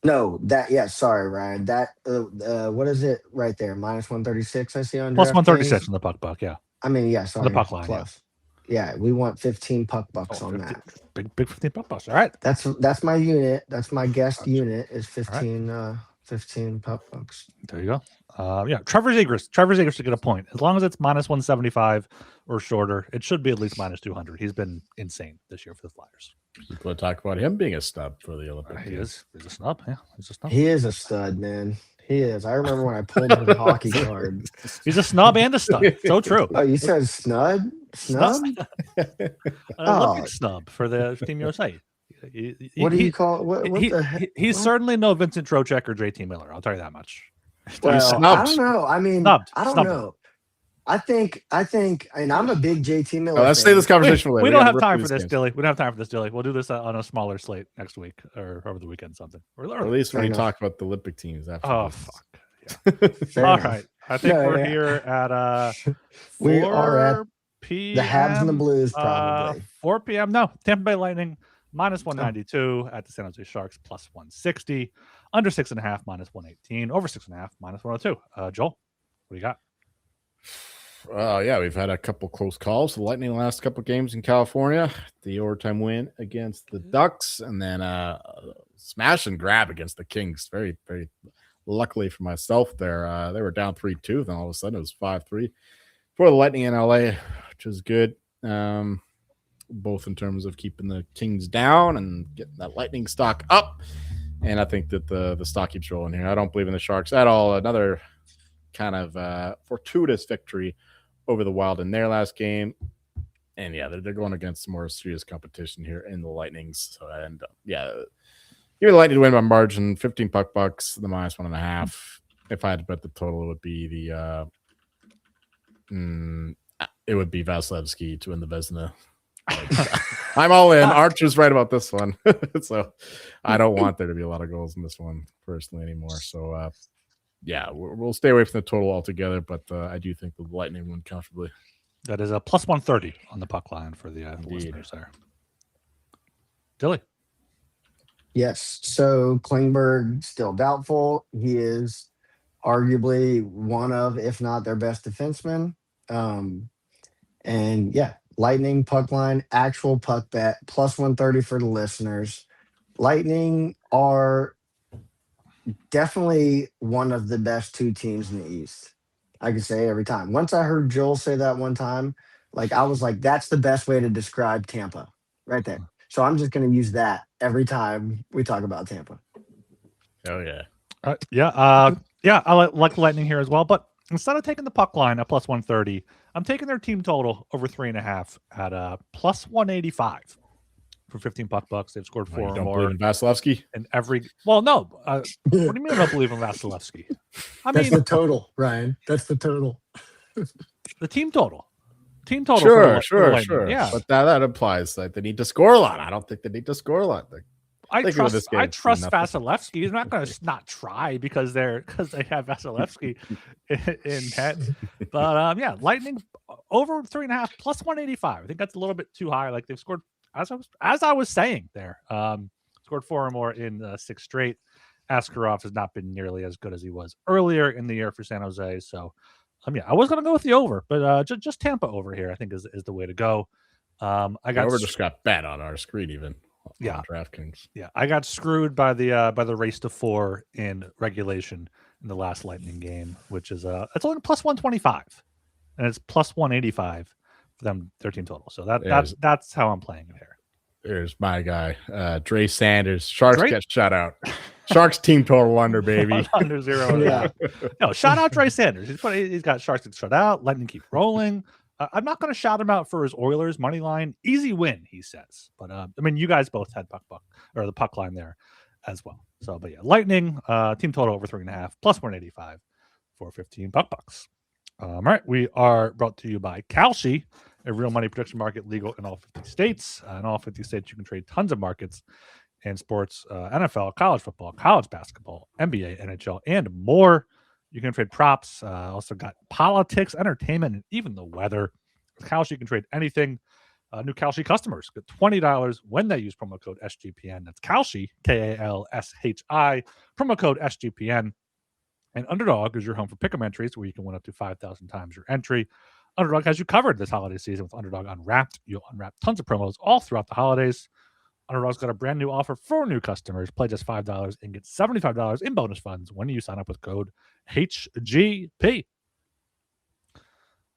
No, sorry, Ryan. That what is it right there? Minus 136. I see on plus 136 on the puck buck. Yeah. I mean, yeah, sorry. On the puck line. Plus. Yeah, we want 15 puck bucks on 50, that. Big 15 puck bucks. All right. That's my unit. That's my guest unit is 15. 15 puck bucks. There you go. Trevor Zegras to get a point. As long as it's minus 175 or shorter, it should be at least minus 200. He's been insane this year for the Flyers. People talk about him being a snub for the Olympics. He is. He's a snub. Yeah, he's a snub. He is a stud, man. He is. I remember when I pulled his hockey card. He's a snub and a stud. So true. Oh, you said snud? Snub? Olympic snub for the Team USA. What do you call it? He's certainly no Vincent Trocheck or JT Miller. I'll tell you that much. Well, I don't know. I mean, I don't know. I think, and I'm a big JT Miller. Let's stay this conversation later. We don't have time for this, Dilly. We don't have time for this, Dilly. We'll do this on a smaller slate next week or over the weekend, something. Or at least when you talk about the Olympic teams after. Oh, fuck. Yeah. All right. I think we're here at 4 we are at p.m. The Habs and the Blues, probably. 4 p.m. No, Tampa Bay Lightning minus 192 at the San Jose Sharks plus 160. Under 6.5 minus 118. Over 6.5 minus 102. Joel, what do you got? We've had a couple close calls. The Lightning last couple games in California. The overtime win against the Ducks, and then smash and grab against the Kings. Very, very luckily for myself there. They were down 3-2, then all of a sudden it was 5-3 for the Lightning in LA, which is good. Both in terms of keeping the Kings down and getting that Lightning stock up. And I think that the stock keeps rolling here. I don't believe in the Sharks at all. Another kind of fortuitous victory over the Wild in their last game. And yeah, they're going against some more serious competition here in the Lightnings. So, and give the Lightning to win by margin, 15 puck bucks, the minus 1.5. If I had to bet the total, it would be Vasilevsky to win the Vezina. I'm all in. Archer's right about this one. So I don't want there to be a lot of goals in this one personally anymore. So yeah, we'll stay away from the total altogether, but I do think the Lightning win comfortably. That is a plus 130 on the puck line for the listeners there. Dilly. Yes. So Klingberg still doubtful. He is arguably one of, if not their best defenseman. And yeah, Lightning puck line, actual puck bet, plus 130 for the listeners. Lightning are definitely one of the best two teams in the East. I can say every time. Once I heard Joel say that one time, like I was like, that's the best way to describe Tampa right there. So I'm just going to use that every time we talk about Tampa. Oh, yeah. Yeah, I like Lightning here as well. But instead of taking the puck line at plus 130, I'm taking their team total over 3.5 at plus 185 for 15 puck bucks. They've scored 4 You or don't more. believe in Vasilevsky? And well, no. What do you mean I don't believe in Vasilevsky? That's the total, Ryan. That's the total. The team total. Team total. Sure. Yeah, but that implies that they need to score a lot. I don't think they need to score a lot. I trust Vasilevsky. He's not going to not try because they have Vasilevsky in net. But yeah, Lightning over 3.5 plus 185. I think that's a little bit too high. Like they've scored as I was saying there. Scored 4 or more in 6 straight. Askarov has not been nearly as good as he was earlier in the year for San Jose. So yeah, I was going to go with the over, but just Tampa over here I think is the way to go. Over just got bet on our screen even. Yeah, DraftKings. Yeah, I got screwed by the race to 4 in regulation in the last Lightning game, which is it's only plus 125, and it's plus 185 for them, their team total. So that's how I'm playing it here. There's my guy, Dre Sanders. Sharks get shut out. Sharks team total under, baby. Under 0. Yeah. No, shout out Dre Sanders. He's got Sharks get shut out. Lightning keep rolling. I'm not going to shout him out for his Oilers money line. Easy win, he says. But I mean, you guys both had the puck line there as well. So, but yeah, Lightning team total over 3.5 plus 185 for 15 bucks. All right, we are brought to you by Kalshi, a real money prediction market legal in all 50 states. In all 50 states, you can trade tons of markets and sports, NFL, college football, college basketball, NBA, NHL, and more. You can trade props. Also got politics, entertainment, and even the weather. With Kalshi, you can trade anything. New Kalshi customers get $20 when they use promo code SGPN. That's Kalshi, Kalshi, promo code SGPN. And Underdog is your home for pick'em entries where you can win up to 5,000 times your entry. Underdog has you covered this holiday season with Underdog Unwrapped. You'll unwrap tons of promos all throughout the holidays. Underdog's got a brand new offer for new customers. Play just $5 and get $75 in bonus funds when you sign up with code HGP. All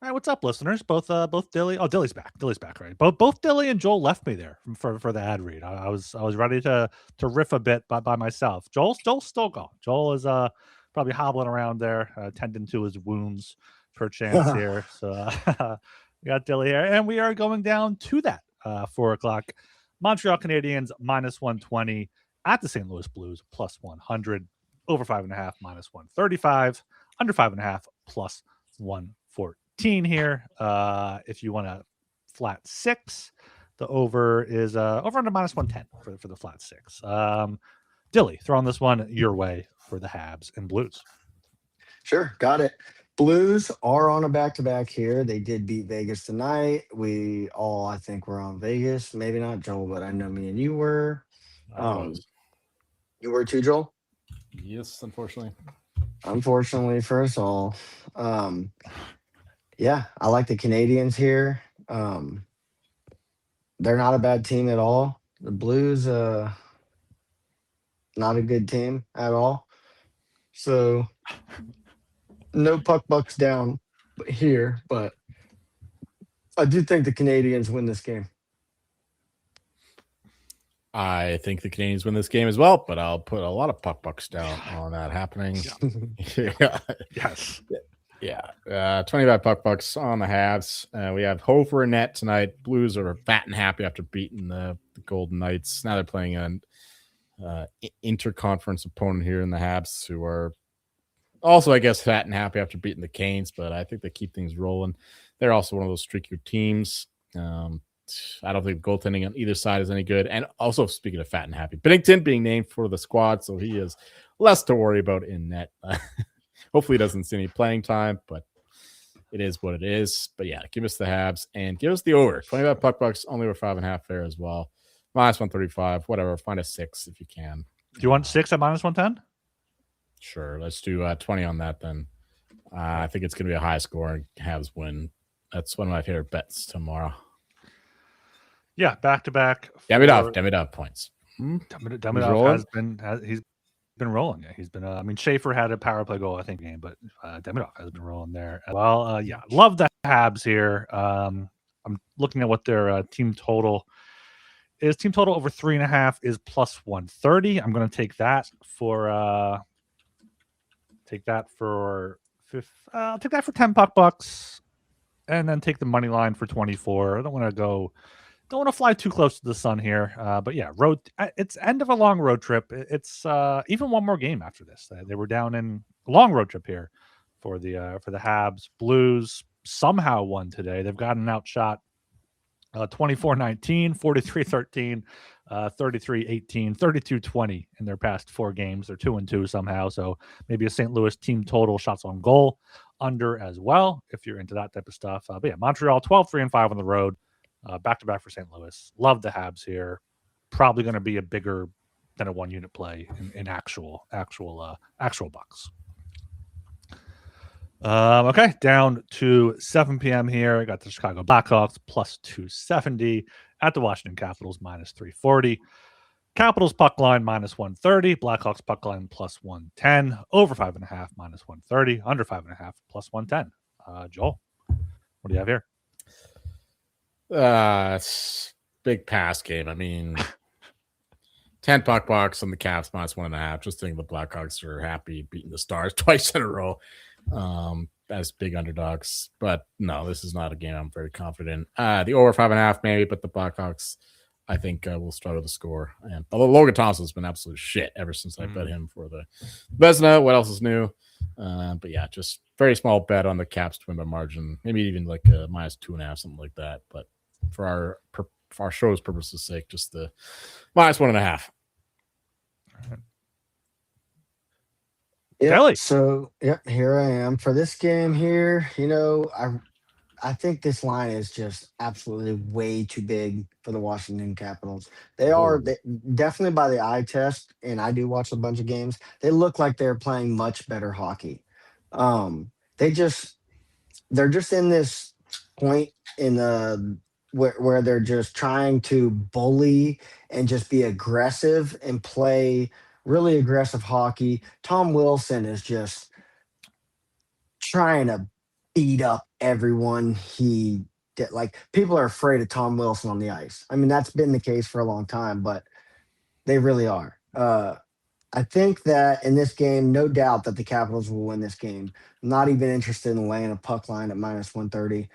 right, what's up, listeners? Both Dilly. Oh, Dilly's back. Dilly's back, right? Both Dilly and Joel left me there for the ad read. I was ready to riff a bit by myself. Joel's still gone. Joel is probably hobbling around there, tending to his wounds per chance here. So we got Dilly here, and we are going down to that 4 o'clock. Montreal Canadiens minus 120 at the St. Louis Blues plus 100, over 5.5 minus 135, under 5.5 plus 114 here. If you want a flat 6, the over is over under minus 110 for the flat 6. Dilly, throwing this one your way for the Habs and Blues. Sure, got it. Blues are on a back-to-back here. They did beat Vegas tonight. We all, I think, were on Vegas. Maybe not Joel, but I know me and you were. You were too, Joel? Yes, unfortunately. Unfortunately for us all. Yeah, I like the Canadians here. They're not a bad team at all. The Blues, not a good team at all. So no puck bucks down here, but I do think the Canadians win this game. I think the Canadians win this game as well, but I'll put a lot of puck bucks down on that happening. Yeah. Yes. Yeah. 25 puck bucks on the Habs. We have Hofer and net tonight. Blues are fat and happy after beating the Golden Knights. Now they're playing an interconference opponent here in the Habs, who are also, I guess, fat and happy after beating the Canes, but I think they keep things rolling. They're also one of those streakier teams. I don't think goaltending on either side is any good. And also, speaking of fat and happy, Binnington being named for the squad, so he is less to worry about in net. Hopefully he doesn't see any playing time, but it is what it is. But yeah, give us the Habs and give us the over. 25 puck bucks, only over 5.5 there as well. Minus 135, whatever. Find a 6 if you can. Do you want 6 at minus 110? Sure. Let's do 20 on that then. I think it's going to be a high score and Habs win. That's one of my favorite bets tomorrow. Yeah, back-to-back. Demidov points. Demidov he's been rolling. Yeah, he's been. I mean, Schaefer had a power play goal, I think, game, but Demidov has been rolling there. Well, yeah, love the Habs here. I'm looking at what their team total is. Team total over 3.5 is plus 130. I'm going to take that for. I'll take that for 10 puck bucks, and then take the money line for 24. I don't want to fly too close to the sun here. But yeah, it's end of a long road trip. It's even one more game after this. They were down in a long road trip here for the Habs. Blues somehow won today. They've gotten outshot 24-19, 43-13, 33-18, 32-20 in their past 4 games. They're 2-2 somehow. So maybe a St. Louis team total shots on goal under as well, if you're into that type of stuff. But yeah, Montreal 12-3-5 on the road. Back-to-back for St. Louis. Love the Habs here. Probably going to be a bigger than a 1-unit play in actual bucks. Okay, down to 7 p.m. here. I got the Chicago Blackhawks plus 270 at the Washington Capitals minus 340. Capitals puck line minus 130. Blackhawks puck line plus 110. Over 5.5 minus 130. Under 5.5 plus 110. Joel, what do you have here? It's big pass game. I mean, 10 puck box on the Caps minus 1.5. Just think the Blackhawks are happy beating the Stars twice in a row as big underdogs. But no, this is not a game I'm very confident in. The over 5.5 maybe, but the Blackhawks I think will struggle to score. And although Logan Thompson has been absolute shit ever since I bet him for the Vezina. What else is new? But yeah, just very small bet on the Caps to win by margin. Maybe even like a minus 2.5, something like that. But for our show's purposes' sake, just the minus 1.5. Yeah. Kelly. So here I am for this game here. I think this line is just absolutely way too big for the Washington Capitals. They definitely by the eye test, and I do watch a bunch of games. They look like they're playing much better hockey. They're just in this point in the where they're just trying to bully and just be aggressive and play really aggressive hockey. Tom Wilson is just trying to beat up everyone he did. Like, people are afraid of Tom Wilson on the ice. I mean, that's been the case for a long time, but they really are. I think that in this game, no doubt that the Capitals will win this game. I'm not even interested in laying a puck line at minus 130.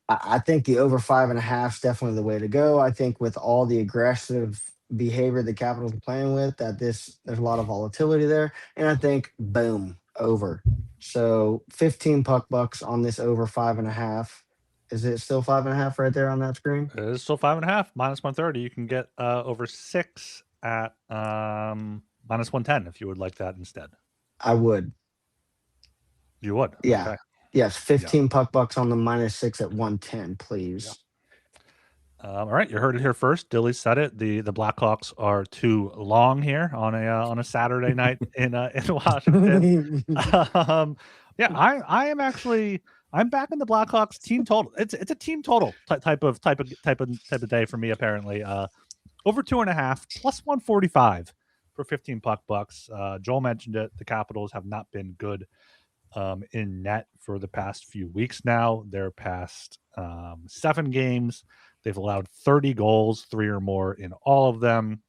I think the over 5.5 is definitely the way to go. I think with all the aggressive behavior the Capitals are playing with, there's a lot of volatility there. And I think, boom, over. So 15 puck bucks on this over 5.5. Is it still 5.5 right there on that screen? It is still 5.5 minus 130. You can get over 6 at minus 110 if you would like that instead. I would. You would? Yeah. Okay. Yes, 15 puck bucks on the minus 6 at 110, please. Yeah. All right, you heard it here first. Dilly said it. The Blackhawks are too long here on a Saturday night in Washington. I am actually. I'm back in the Blackhawks team total. It's a team total type of day for me apparently. Over 2.5 plus 145 for 15 puck bucks. Joel mentioned it. The Capitals have not been good in net for the past few weeks now. Their past 7 games, they've allowed 30 goals, 3 or more in all of them.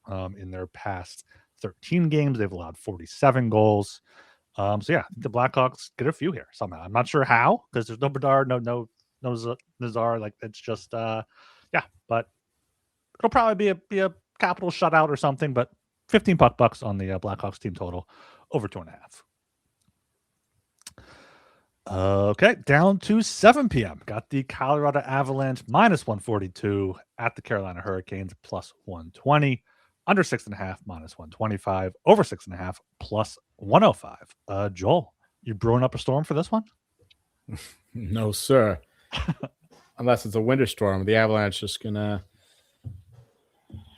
In their past 13 games, they've allowed 47 goals. So yeah, the Blackhawks get a few here somehow. I'm not sure how, because there's no Bedard, no Nazar. Like, it's just but it'll probably be a Capital shutout or something. But 15 puck bucks on the Blackhawks team total over 2.5. Okay, down to 7 p.m. Got the Colorado Avalanche minus 142 at the Carolina Hurricanes plus 120. Under 6.5, minus 125. Over 6.5, plus 105. Joel, you brewing up a storm for this one? No, sir. Unless it's a winter storm, the Avalanche is just gonna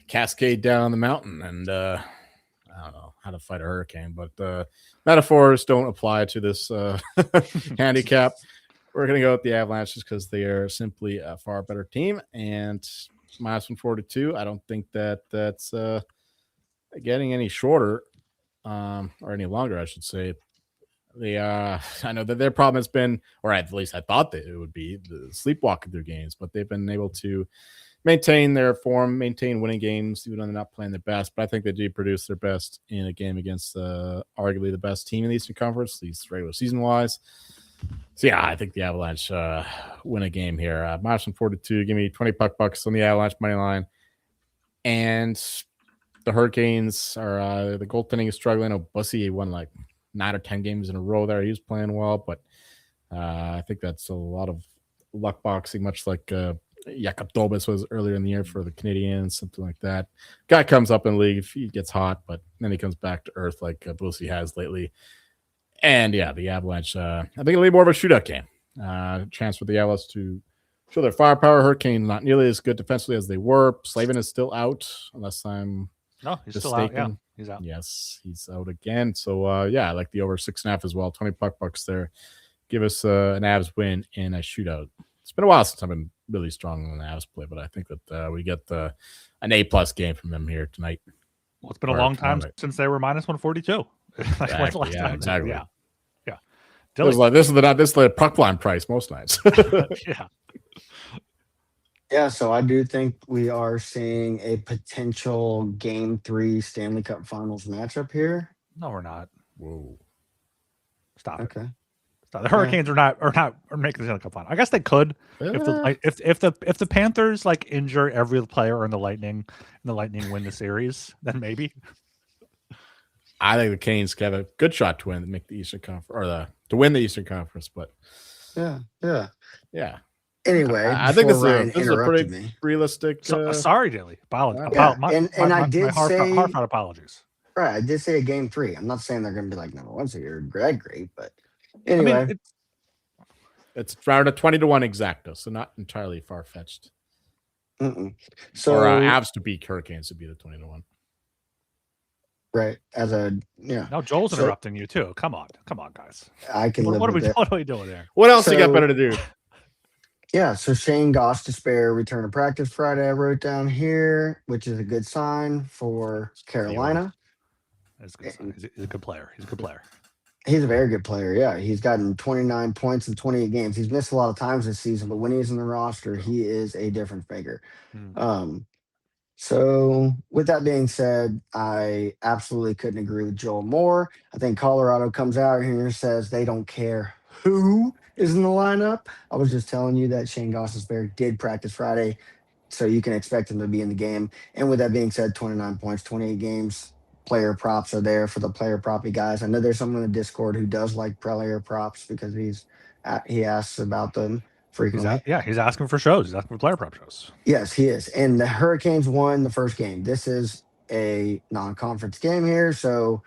cascade down the mountain, and I don't know how to fight a hurricane, but metaphors don't apply to this handicap. We're gonna go with the Avalanche just because they are simply a far better team, and minus 142. I don't think that's getting any shorter, or any longer, I should say. I know that their problem has been, or at least I thought that it would be, the sleepwalking through games, but they've been able to maintain their form, maintain winning games, even when they're not playing their best. But I think they do produce their best in a game against arguably the best team in the Eastern Conference, at least regular season wise. So yeah, I think the Avalanche win a game here. Minus 142. Give me 20 bucks on the Avalanche money line. And the Hurricanes are the goaltending is struggling. Oh, Bussy won like 9 or 10 games in a row there. He was playing well, but I think that's a lot of luck boxing, much like Jakob Dolbas was earlier in the year for the Canadiens, something like that. Guy comes up in the league, he gets hot, but then he comes back to earth like Bussy has lately. And yeah, the Avalanche, I think it'll be more of a shootout game. Chance for the Avalanche to show their firepower. Hurricane not nearly as good defensively as they were. Slavin is still out, unless I'm No, he's mistaken. still out. Yeah, he's out. Yes, he's out again. So yeah, I like the over 6.5 as well. 20 bucks there. Give us an Avs win in a shootout. It's been a while since I've been really strong on the Avs play, but I think that we get an A+ game from them here tonight. Well, it's been a long time since they were minus 142. Exactly. Yeah. This is the puck line price most nights. Yeah. Yeah, so I do think we are seeing a potential Game 3 Stanley Cup Finals matchup here. No, we're not. Whoa. Stop it. Okay. Stop. The Hurricanes are making the Stanley Cup final. I guess they could if the Panthers like injure every player in the Lightning and the Lightning win the series, then maybe. I think the Canes have a good shot to win, make the Eastern Conference, or to win the Eastern Conference. But yeah. Anyway, I think this is a pretty me. realistic. Sorry, Dilly. I did say heartfelt apologies. Right, I did say a Game 3. I'm not saying they're going to be like number one, so you're great. But anyway, I mean, it's around a 20-1 exacta, so not entirely far fetched. So Avs to beat Hurricanes would be the 20-1. Right, Now Joel's interrupting you too. Come on, guys. I can. What are we doing there? What else you got better to do? Yeah, so Shane Gostisbehere return to practice Friday. I wrote down here, which is a good sign for Carolina. That's a good sign. He's a good player. He's a very good player. Yeah, he's gotten 29 points in 28 games. He's missed a lot of times this season, but when he's in the roster, he is a difference maker. So with that being said, I absolutely couldn't agree with Joel more. I think Colorado comes out here and says they don't care who is in the lineup. I was just telling you that Shane Gostisbehere did practice Friday, so you can expect him to be in the game. And with that being said, 29 points, 28 games. Player props are there for the player proppy guys. I know there's someone in the Discord who does like player props because he asks about them frequently. He's asking for shows. He's asking for player prop shows. Yes, he is. And the Hurricanes won the first game. This is a non-conference game here, so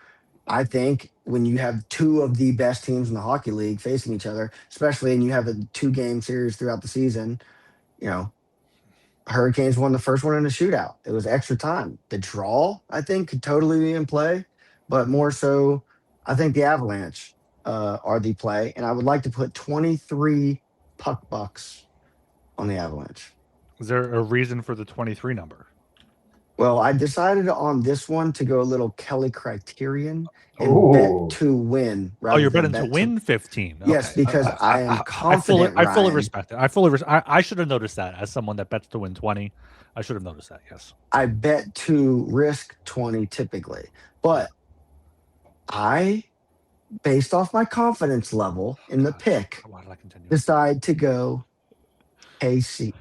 I think when you have two of the best teams in the hockey league facing each other, especially and you have a 2-game series throughout the season, Hurricanes won the first one in a shootout. It was extra time. The draw, I think, could totally be in play, but more so, I think the Avalanche are the play, and I would like to put 23 puck bucks on the Avalanche. Is there a reason for the 23 number? Well, I decided on this one to go a little Kelly Criterion and bet to win. You're betting to win 15. Okay. Yes, because I am confident. I fully respect it. I should have noticed that as someone that bets to win 20. I should have noticed that. Yes. I bet to risk 20 typically, but based off my confidence level in the pick, decide to go KC.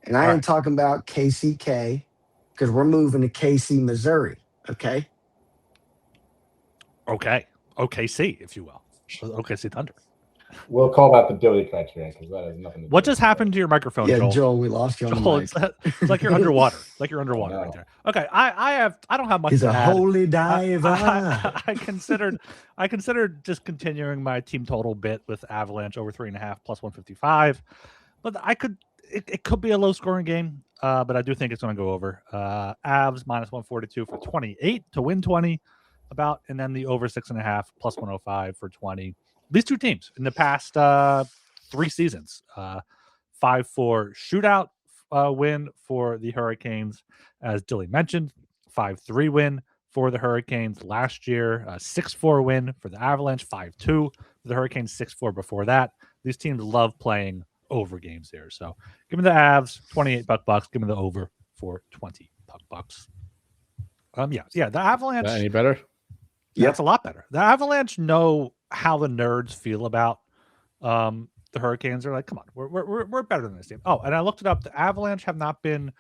And I ain't talking about KCK. Because we're moving to KC, Missouri. Okay. OKC, if you will. OKC Thunder. We'll call that the Dilly criterion because that has nothing to do. What just happened to your microphone, Yeah, Joel? Joel, we lost you on Joel, the mic. it's like you're underwater. Like you're underwater right there. Okay, I don't have much He's to a add. holy diver. I considered just continuing my team total bit with Avalanche over 3.5 plus 155, but it could be a low scoring game. But I do think it's going to go over. Avs minus 142 for 28 to win 20, and then the over 6.5 plus 105 for 20. These two teams in the past 3 seasons, 5-4 shootout win for the Hurricanes, as Dilly mentioned, 5-3 win for the Hurricanes last year, 6-4 win for the Avalanche, 5-2 for the Hurricanes, 6-4 before that. These teams love playing over games here. So give me the Avs, $28 Give me the over for $20 Yeah, the Avalanche. Any better? Yeah, it's a lot better. The Avalanche know how the nerds feel about the Hurricanes. Are like, come on, we're better than this team. Oh, and I looked it up. The Avalanche have not been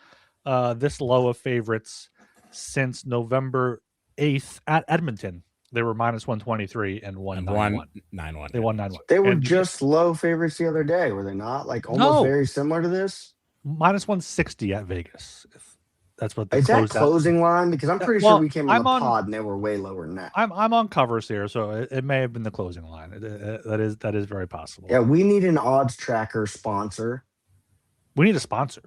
this low of favorites since November 8th at Edmonton. They were minus 123 and won 9-1. They won 9-1. They were just low favorites the other day, were they not? Like almost very similar to this. Minus 160 at Vegas. That's what is that closing line? Because I'm pretty sure we came on the pod and they were way lower than that. I'm on covers here, so it may have been the closing line. That is very possible. Yeah, we need an odds tracker sponsor. We need a sponsor.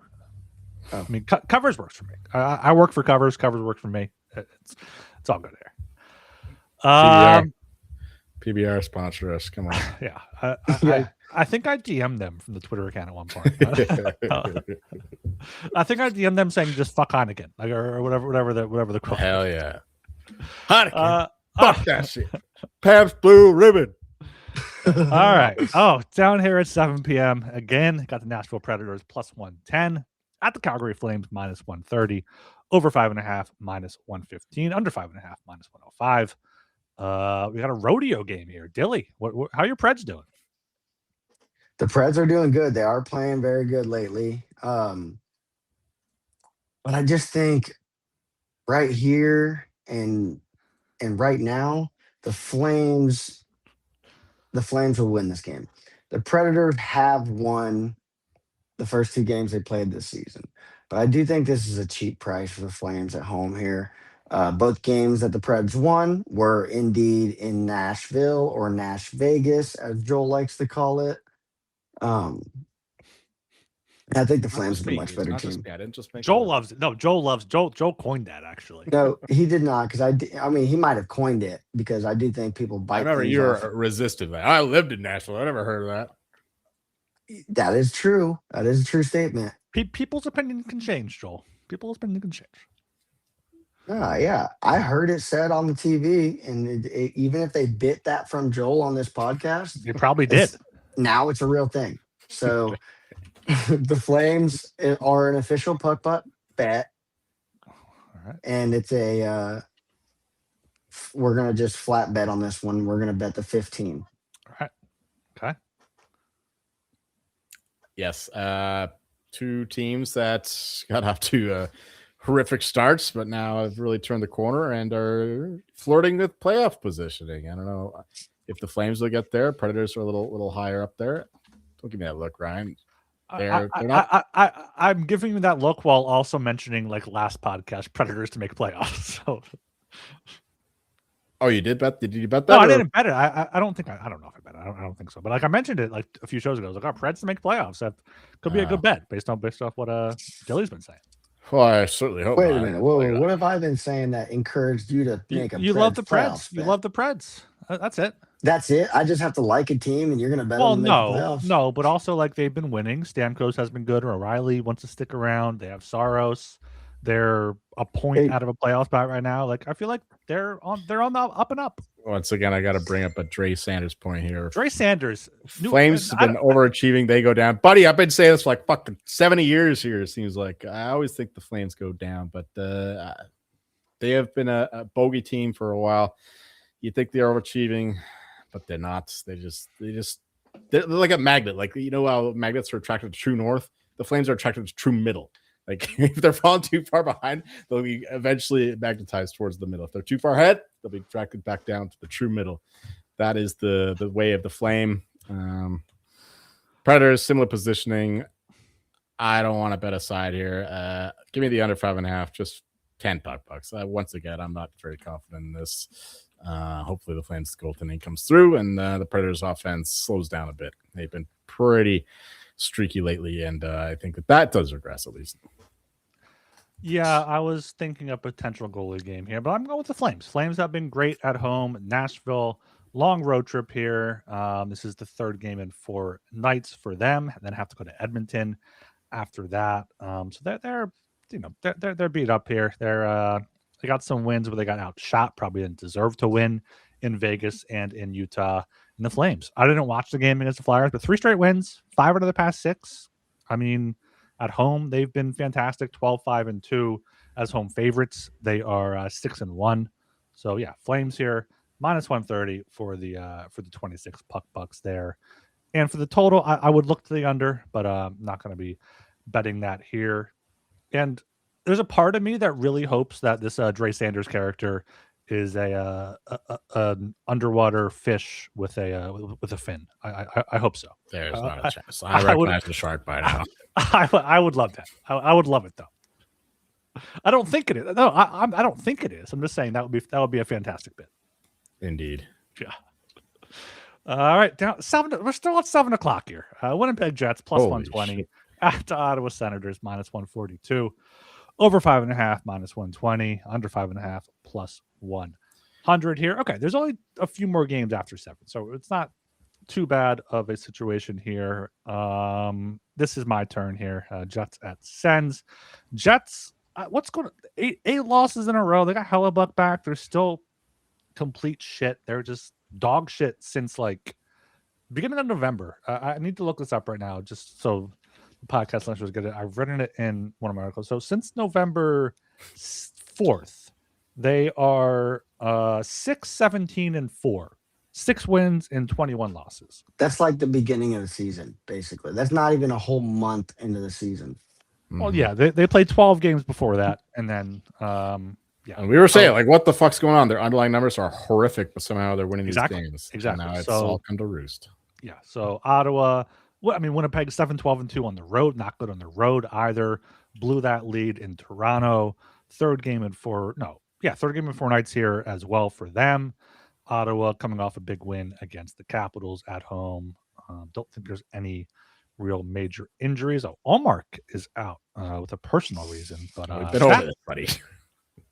Oh. I mean, covers works for me. I work for covers. Covers work for me. It's all good there. PBR sponsor us. Come on. Yeah. I think I DM'd them from the Twitter account at one point. I think I DM'd them saying just fuck Heineken, like or whatever the quote. Hell yeah, Heineken. Fuck that shit. Pabst Blue Ribbon. All right. Oh, down here at 7 p.m. again. Got the Nashville Predators plus 110 at the Calgary Flames minus 130, over 5.5 minus 115, under 5.5 minus 105. We got a rodeo game here. Dilly, how are your Preds doing? The Preds are doing good. They are playing very good lately. But I just think right here and right now, the Flames will win this game. The Predators have won the first 2 games they played this season. But I do think this is a cheap price for the Flames at home here. Both games that the Preds won were indeed in Nashville or Nash Vegas, as Joel likes to call it. I think the Flames are a much better team. Joel loves it. No, Joel coined that actually. No, he did not, because I mean he might have coined it because I do think people bite. I remember you were resistant. I lived in Nashville. I never heard of that. That is true. That is a true statement. People's opinion can change, Joel. People's opinion can change. Yeah, I heard it said on the TV, and even if they bit that from Joel on this podcast, you probably did. Now it's a real thing. So the Flames are an official puck butt bet. All right. And it's we're going to just flat bet on this one. We're going to bet the 15. All right. Okay. Yes. 2 teams that got off to horrific starts, but now have really turned the corner and are flirting with playoff positioning. I don't know if the Flames will get there. Predators are a little higher up there. Don't give me that look, Ryan. I'm giving you that look while also mentioning, like last podcast, Predators to make playoffs. So, oh, you did bet? Did you bet that? No, I didn't bet it. I don't think I don't know if I bet it. I don't think so. But like I mentioned it like a few shows ago. I was like, our Preds to make playoffs. That could be a good bet based off what Dilly's been saying. Well, I certainly hope. Wait a minute. Whoa, what have I been saying that encouraged you to make a? You love the Preds. You love the Preds. That's it. That's it. I just have to like a team, and you're going to bet on them. Well, no, but also like they've been winning. Stamkos has been good. O'Reilly wants to stick around. They have Saros. They're a point out of a playoff spot right now. Like I feel like they're on the up and up. Once again, I got to bring up a Dre Sanders point here. Dre Sanders, Flames have been overachieving. They go down, buddy. I've been saying this for like fucking 70 years here. It seems like I always think the Flames go down, but they have been a bogey team for a while. You think they're overachieving, but they're not. They're like a magnet. Like you know how magnets are attracted to true north. The Flames are attracted to true middle. Like if they're falling too far behind, they'll be eventually magnetized towards the middle. If they're too far ahead, they'll be attracted back down to the true middle. That is the way of the Flame. Predators, similar positioning. I don't want to bet a side here. Give me the under 5.5, just 10 bucks. Once again, I'm not very confident in this. Hopefully the Flames goaltending comes through and the Predators offense slows down a bit. They've been pretty streaky lately, and I think that does regress at least. Yeah, I was thinking a potential goalie game here, but I'm going with the Flames. Flames have been great at home. Nashville, long road trip here. This is the third game in 4 nights for them, and then have to go to Edmonton after that. So they're beat up here. They got some wins, but they got outshot. Probably didn't deserve to win in Vegas and in Utah. And the Flames, I didn't watch the game against the Flyers, but 3 straight wins, 5 out of the past 6. I mean, at home, they've been fantastic, 12-5-2 as home favorites. They are 6-1. So yeah, Flames here, -130 for the 26 puck bucks there. And for the total, I would look to the under, but I'm not going to be betting that here. And there's a part of me that really hopes that this Dre Sanders character is an underwater fish with a fin. I hope so. There's not a chance. I recognize the shark by now. I would love that. I would love it though. I don't think it is. No, I don't think it is. I'm just saying that would be a fantastic bit. Indeed. Yeah. All right, down 7. We're still at 7:00 here. Winnipeg Jets +120 at Ottawa Senators -142. Over 5.5 -120. Under 5.5 +100 here. Okay, there's only a few more games after 7, so it's not too bad of a situation here. This is my turn here. Jets at Sens. Jets. What's going on? 8 losses in a row. They got Hellebuck back. They're still complete shit. They're just dog shit since like beginning of November. I need to look this up right now just so the podcast listeners get it. I've written it in one of my articles. So since November 4th, they are 6-17-4. 6 wins and 21 losses. That's like the beginning of the season, basically. That's not even a whole month into the season. Well, yeah, they played 12 games before that, and then yeah. And we were saying, like, what the fuck's going on? Their underlying numbers are horrific, but somehow they're winning these games. Exactly. And now it's all come to roost. Yeah. So Ottawa, Winnipeg 7-12-2 on the road, not good on the road either. Blew that lead in Toronto. Third game in 4 nights here as well for them. Ottawa coming off a big win against the Capitals at home. Don't think there's any real major injuries. Allmark is out with a personal reason, but we've been over this, buddy.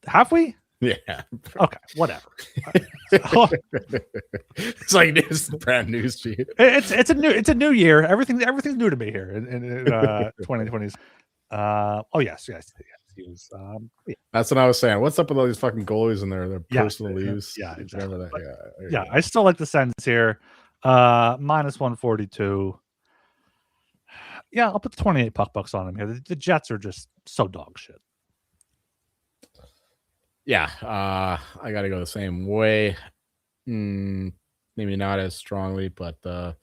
Have we? Yeah. Okay, whatever. It's like this brand new sheet. It's a new year. Everything's new to me here in 2020s. Yes. He was, That's what I was saying. What's up with all these fucking goalies and their personal leaves? Yeah, exactly. That? Yeah, I still like the Sens here. -142. Yeah, I'll put the 28 puck bucks on them here. The Jets are just so dog shit. Yeah, I got to go the same way. Maybe not as strongly, but I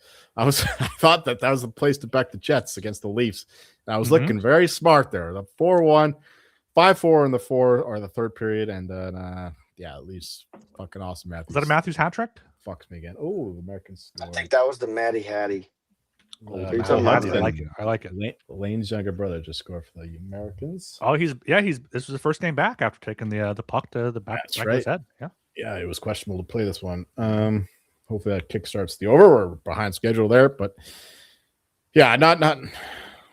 thought that was the place to back the Jets against the Leafs. And I was looking very smart there. The 4-1, 5-4 in the 4 or the third period, and then at least fucking awesome. Matthews. Was that a Matthews hat trick? Fucks me again. Oh, the Americans. I think that was the Matty Hattie. I like it. Lane's younger brother just scored for the Americans. Oh, this was the first game back after taking the puck to the back of his head. Yeah, it was questionable to play this one. Hopefully that kickstarts the over. We're behind schedule there, but yeah, not.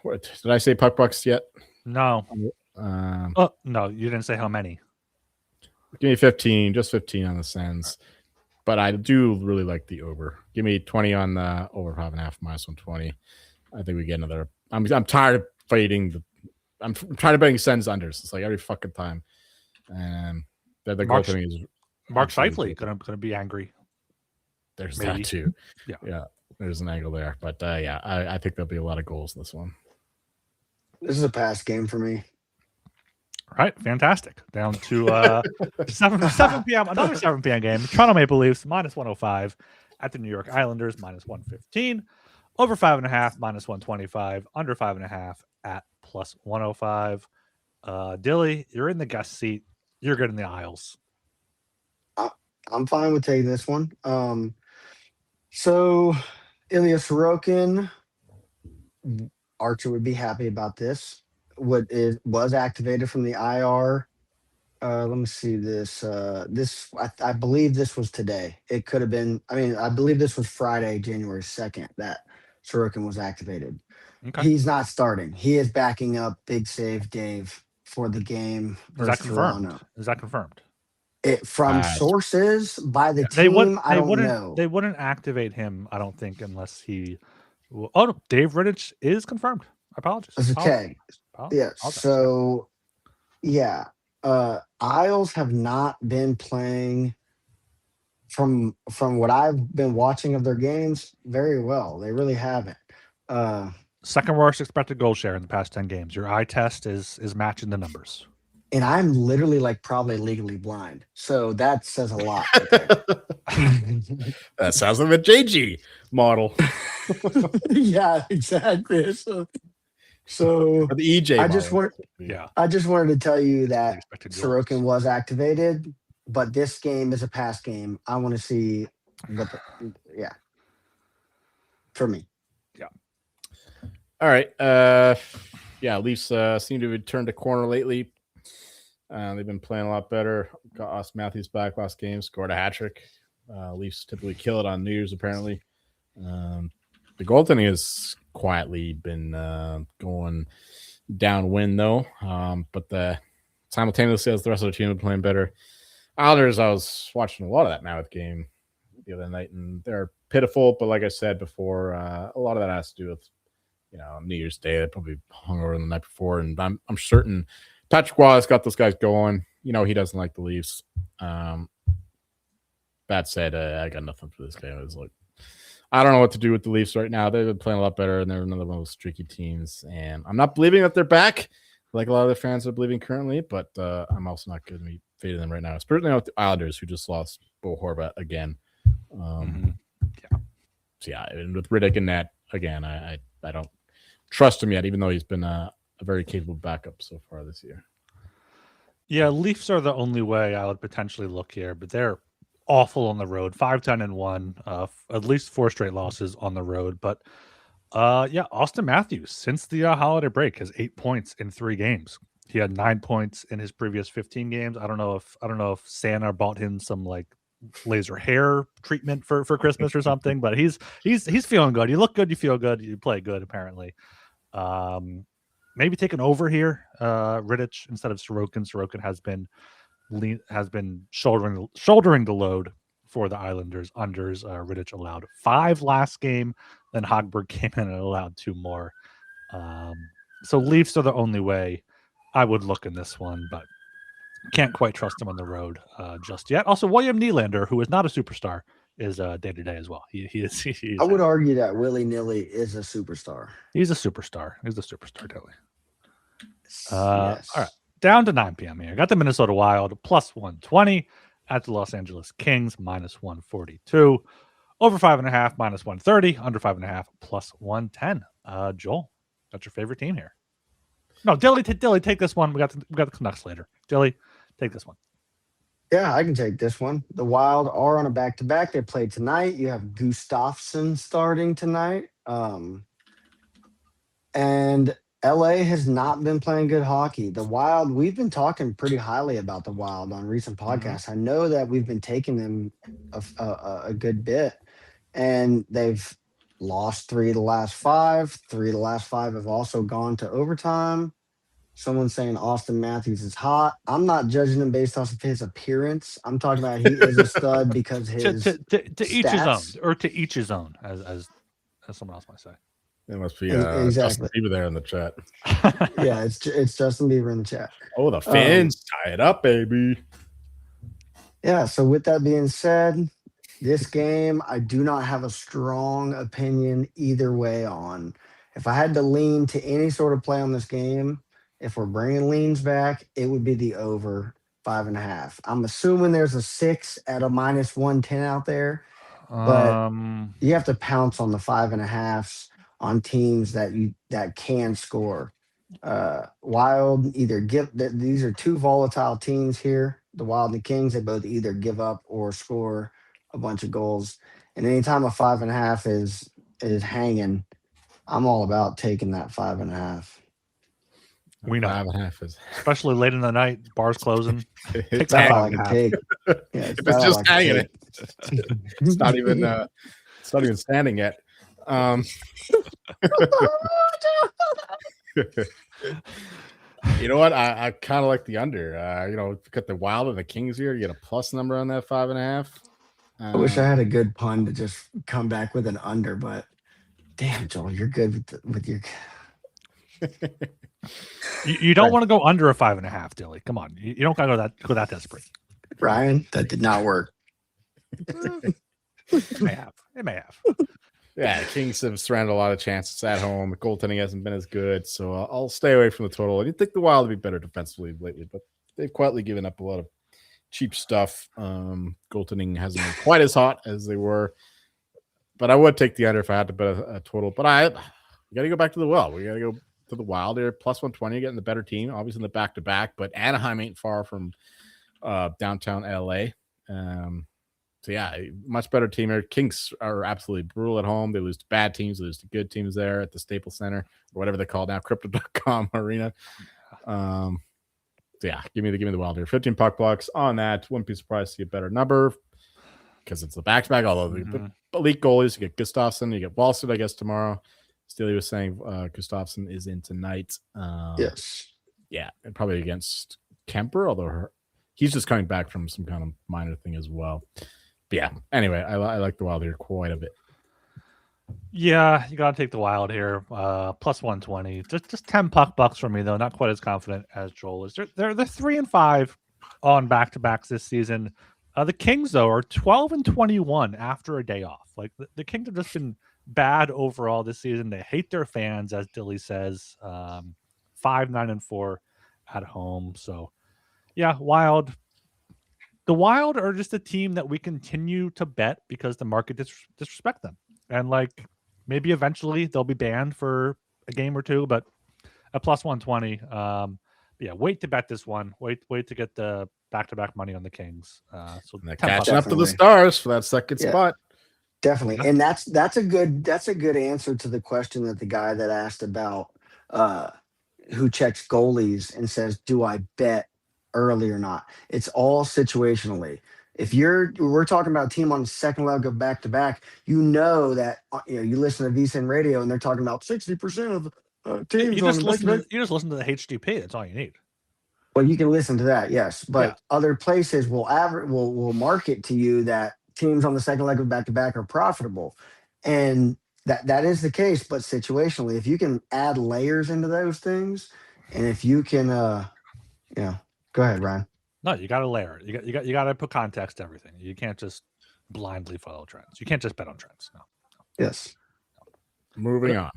What did I say? Puck bucks yet? No. No, you didn't say how many. Give me 15, just 15 on the Sens. But I do really like the over. Give me 20 on the over 5.5 -120. I think we get another. I'm tired of fading. I'm tired of betting Sens unders. It's like every fucking time. And the goaltending is Mark Scheifele gonna be angry. There's that too. Yeah. There's an angle there, but I think there'll be a lot of goals in this one. This is a pass game for me. All right, fantastic. Down to 7 p.m. Another 7 p.m. game. Toronto Maple Leafs -105 at the New York Islanders -115. Over 5.5 -125. Under 5.5 at +105. Dilly, you're in the guest seat. You're good in the aisles. I'm fine with taking this one. So Ilya Sorokin, Archer would be happy about this. Was activated from the IR. Let me see this. I believe this was today. It could have been. I mean, I believe this was Friday, January 2nd, that Sorokin was activated. Okay. He's not starting. He is backing up Big Save Dave for the game Is that versus confirmed? Toronto. Is that confirmed? It from sources by the They would. team. I They don't wouldn't. know. They wouldn't activate him. I don't think unless he. Oh no, Dave Rittich is confirmed. Apologies. It's okay. Yeah. So yeah, Isles have not been playing from what I've been watching of their games very well. They really haven't. Second worst expected goal share in the past 10 games. Your eye test is matching the numbers. And I'm literally like probably legally blind. So that says a lot. Right there. That sounds like a JG model. Yeah, exactly. So Or the EJ. I just wanted to tell you that Expected Sorokin goals. was activated, but this game is a pass game. I want to see for me. All right. Leafs seem to have turned a corner lately. They've been playing a lot better. Got Austin Matthews back last game, scored a hat trick. Leafs typically kill it on New Year's, apparently. The goaltending has quietly been going downwind, though. But simultaneously, as the rest of the team are playing better. Islanders, I was watching a lot of that Mammoth game the other night, and they're pitiful. But like I said before, a lot of that has to do with New Year's Day. They probably hung over the night before, and I'm certain Patrick Wallace got those guys going. He doesn't like the Leafs. That said, I got nothing for this game. It was like, I don't know what to do with the Leafs right now. They've been playing a lot better, and they're another one of those streaky teams. And I'm not believing that they're back, like a lot of their fans are believing currently. But I'm also not going to be fading them right now. Especially with the Islanders, who just lost Bo Horvat again. So yeah, and with Riddick and that again, I don't trust him yet, even though he's been a very capable backup so far this year. Yeah, Leafs are the only way I would potentially look here, but they're awful on the road. 5-10-1, at least 4 straight losses on the road. But Austin Matthews, since the holiday break, has 8 points in 3 games. He had 9 points in his previous 15 games. I don't know if Santa bought him some like laser hair treatment for Christmas or something, but he's feeling good. You look good, you feel good, you play good apparently. Maybe taking over here, Rittich instead of Sorokin. Sorokin has been shouldering the load for the Islanders. Unders, Rittich allowed 5 last game, then Hogberg came in and allowed 2 more. So Leafs are the only way I would look in this one, but can't quite trust him on the road just yet. Also, William Nylander, who is not a superstar, is day to day as well. He is. I would argue that willy nilly is a superstar. He's a superstar. He's a superstar, Dilly. Yes. All right, down to 9 p.m. here. Got the Minnesota Wild plus 120 at the Los Angeles Kings minus 142. Over 5.5 minus 130. Under 5.5 plus 110. Joel, that's your favorite team here. No, Dilly, take this one. We got the Canucks later. Dilly, take this one. Yeah, I can take this one. The Wild are on a back-to-back. They play tonight. You have Gustafsson starting tonight. And LA has not been playing good hockey. The Wild, we've been talking pretty highly about the Wild on recent podcasts. I know that we've been taking them a good bit, and they've lost 3 of the last 5. 3 of the last 5 have also gone to overtime. Someone's saying Austin Matthews is hot. I'm not judging him based off of his appearance. I'm talking about he is a stud because his to each his own, or to each his own, as someone else might say. It must be Exactly. Justin Bieber there in the chat. Yeah, it's Justin Bieber in the chat. Oh, the fans tie it up, baby. Yeah, so with that being said, this game, I do not have a strong opinion either way on. If I had to lean to any sort of play on this game, if we're bringing leans back, it would be the over 5.5. I'm assuming there's a 6 at a minus 110 out there, but you have to pounce on the 5.5s on teams that can score. Wild either these are 2 volatile teams here. The Wild and the Kings, they both either give up or score a bunch of goals. And anytime a 5.5 is hanging, I'm all about taking that 5.5. We know. 5.5 is Especially late in the night, bars closing. Take it's that That's all I hanging. can take. Yeah, if it's just hanging, it's not even standing yet. You know what? I kind of like the under. You know, got the Wild and the Kings here. You get a plus number on that 5.5. I wish I had a good pun to just come back with an under, but damn, Joel, you're good with your. You don't want to go under a 5.5, Dilly. Come on, you don't gotta go that desperate. Ryan, that did not work. It may have. Yeah, Kings have surrounded a lot of chances at home. The goaltending hasn't been as good, so I'll stay away from the total. I didn't think the Wild would be better defensively lately, but they've quietly given up a lot of cheap stuff. Goaltending hasn't been quite as hot as they were, but I would take the under if I had to bet a total. But we got to go back to the well. We got to go to the Wild here, plus 120, getting the better team, obviously in the back-to-back, but Anaheim ain't far from downtown LA. So yeah, much better team here. Kings are absolutely brutal at home. They lose to bad teams, they lose to good teams there at the Staples Center, or whatever they call it now, Crypto.com Arena. So yeah, give me the Wild here. 15 puck blocks on that. Wouldn't be surprised to see a better number because it's the back-to-back. Although the elite goalies, you get Gustafsson, you get Wallstedt, I guess, tomorrow. Steely was saying Gustafsson is in tonight. Yes. Yeah, and probably against Kemper, although he's just coming back from some kind of minor thing as well. But yeah, anyway, I like the Wild here quite a bit. Yeah, you got to take the Wild here. Plus 120. Just 10 puck bucks for me, though. Not quite as confident as Joel is. They're 3-5 on back-to-backs this season. The Kings, though, are 12-21 after a day off. Like, the Kings have just been bad overall this season. They hate their fans, as Dilly says. 5-9-4 at home. So, yeah, Wild. The Wild are just a team that we continue to bet because the market disrespect them. And, like, maybe eventually they'll be banned for a game or two, but at plus 120, yeah, wait to bet this one. Wait to get the back-to-back money on the Kings. So they're catching up to the Stars for that second spot. Definitely. And that's a good answer to the question that the guy that asked about who checks goalies and says, do I bet early or not? It's all situationally. If we're talking about a team on the second leg of back-to-back, you know that you listen to VSiN radio and they're talking about 60% of teams. You just listen to the HDP. That's all you need. Well, you can listen to that, yes, but other places will market to you that teams on the second leg of back-to-back are profitable, and that is the case. But situationally, if you can add layers into those things, and if you can, go ahead, Ryan. No, you got to layer it. You got to put context to everything. You can't just blindly follow trends. You can't just bet on trends. No. Yes. Moving on.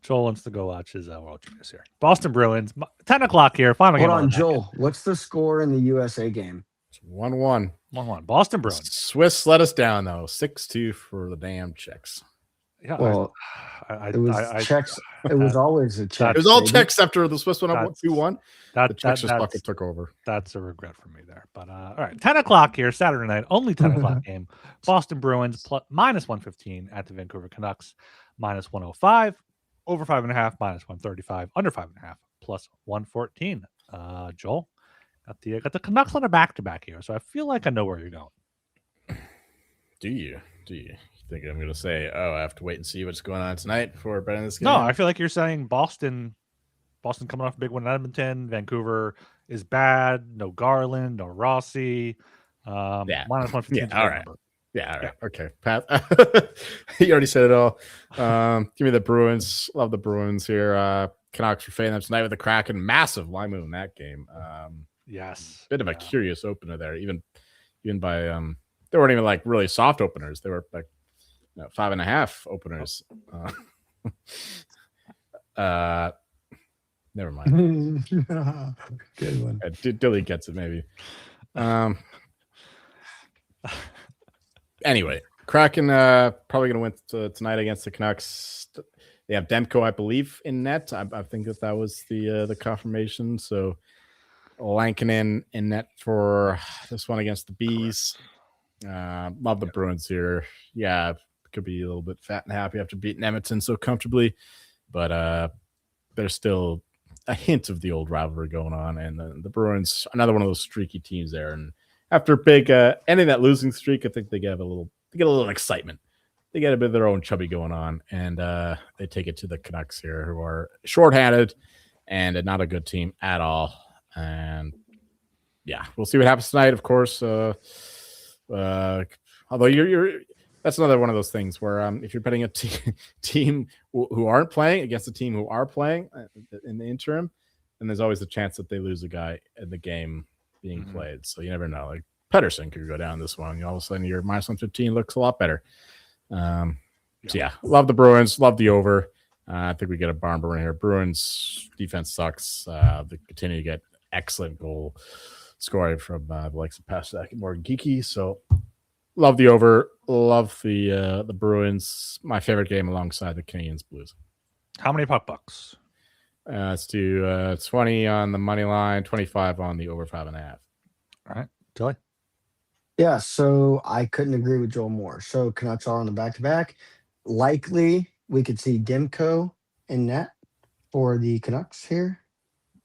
Joel wants to go watch his World Juniors here. Boston Bruins, 10 o'clock here. Final game. Hold on, Joel. What's the score in the USA game? It's 1-1. 1-1. Boston Bruins. Swiss let us down, though. 6-2 for the damn Czechs. Yeah, well, it was Czechs. It was always a Czech. It was all Czechs after the Swiss went up 2-1. The Czechs just fucking took over. That's a regret for me there. But all right, 10 o'clock here, Saturday night, only 10 o'clock game. Boston Bruins minus 115 at the Vancouver Canucks, minus 105. Over 5.5, minus 135. Under 5.5, plus 114. Joel, got the Canucks on a back-to-back here, so I feel like I know where you're going. Do you? You think I'm going to say, I have to wait and see what's going on tonight before betting this game? No, I feel like you're saying Boston coming off a big win in Edmonton. Vancouver is bad. No Garland, no Rossi. Minus 115. Yeah, all right. Number. Yeah, all right. Yeah. Okay. Pat, you already said it all. Give me the Bruins. Love the Bruins here. Canucks for fading them tonight with the Kraken. Massive line move in that game. Yes. Bit of a curious opener there. Even by they weren't even like really soft openers. They were like 5.5 openers. Never mind. Good one. Dilly gets it maybe. Anyway, Kraken probably going to win tonight against the Canucks. They have Demko, I believe, in net. I think that was the confirmation. So Lankinen in net for this one against the Bees. Love the Bruins here. Yeah, could be a little bit fat and happy after beating Edmonton so comfortably, but there's still a hint of the old rivalry going on, and the Bruins, another one of those streaky teams there. And after big ending that losing streak, I think they get a little excitement. They get a bit of their own chubby going on, and they take it to the Canucks here, who are shorthanded and not a good team at all. And yeah, we'll see what happens tonight. Of course, although that's another one of those things where if you're betting a team who aren't playing against a team who are playing in the interim, then there's always the chance that they lose a guy in the game being played. So you never know. Like Pedersen could go down this one. All of a sudden, your minus 115 looks a lot better. So yeah, love the Bruins, love the over. I think we get a barn burner here. Bruins defense sucks. They continue to get excellent goal scoring from the likes of Pasternak and Morgan Geeky. So love the over, love the Bruins. My favorite game alongside the Canadiens Blues. How many puck bucks? Let's do 20 on the money line, 25 on the over 5.5. All right, Dilly. Yeah, so I couldn't agree with Joel more. So Canucks are on the back-to-back. Likely we could see Demko in net for the Canucks here.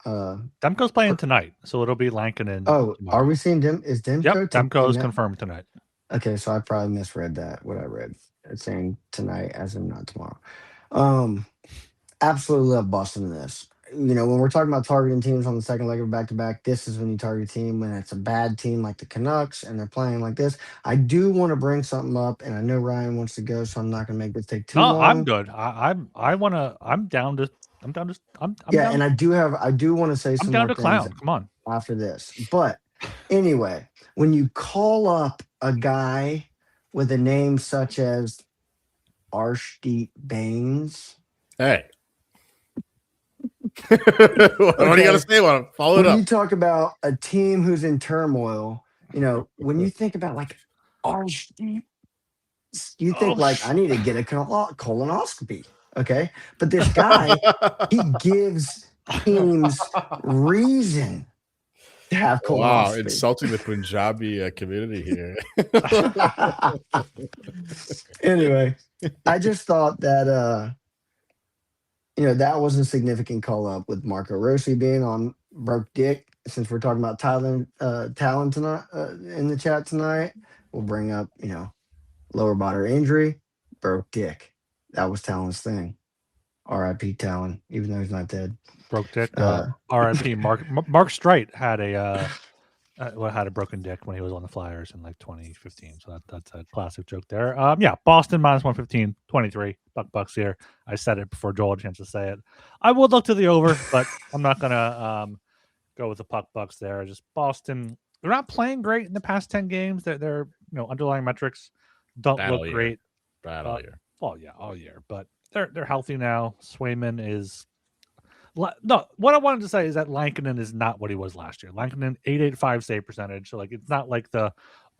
Demko's playing tonight, so it'll be Lankinen. Oh, tomorrow. are we seeing Is Demko? Yep, Demko is confirmed tonight. Okay, so I probably misread what I read. It's saying tonight as in not tomorrow. Absolutely love Boston in this. You know, when we're talking about targeting teams on the second leg of back-to-back, this is when you target a team when it's a bad team like the Canucks and they're playing like this. I do want to bring something up, and I know Ryan wants to go, so I'm not going to make this take too long. I'm good. I'm down to. And I do want to say some I'm down more to clown. things Come on. after this. But anyway, when you call up a guy with a name such as Arshdeep Baines, hey. What do you got to say about him? Follow it up. When you talk about a team who's in turmoil, you know, when you think about like Arshdeep, you think like I need to get a colonoscopy. Okay. But this guy, he gives teams reason to have colonoscopy. Wow, insulting the Punjabi community here. Anyway, I just thought that that was a significant call up with Marco Rossi being on broke dick. Since we're talking about Talon tonight in the chat tonight, we'll bring up lower body injury, broke dick. That was Talon's thing. R.I.P. Talon, even though he's not dead. Broke dick. R.I.P. Mark Streit had a broken dick when he was on the Flyers in like 2015. So that's a classic joke there. Boston minus 115, 23 bucks here. I said it before Joel had a chance to say it. I would look to the over, but I'm not gonna go with the puck bucks there. Just Boston, they're not playing great in the past 10 games. Their underlying metrics don't look great. Bad all year. Well, yeah, all year, but they're healthy now. Swayman is. No, what I wanted to say is that Lankinen is not what he was last year. Lankinen 885 save percentage. So it's not like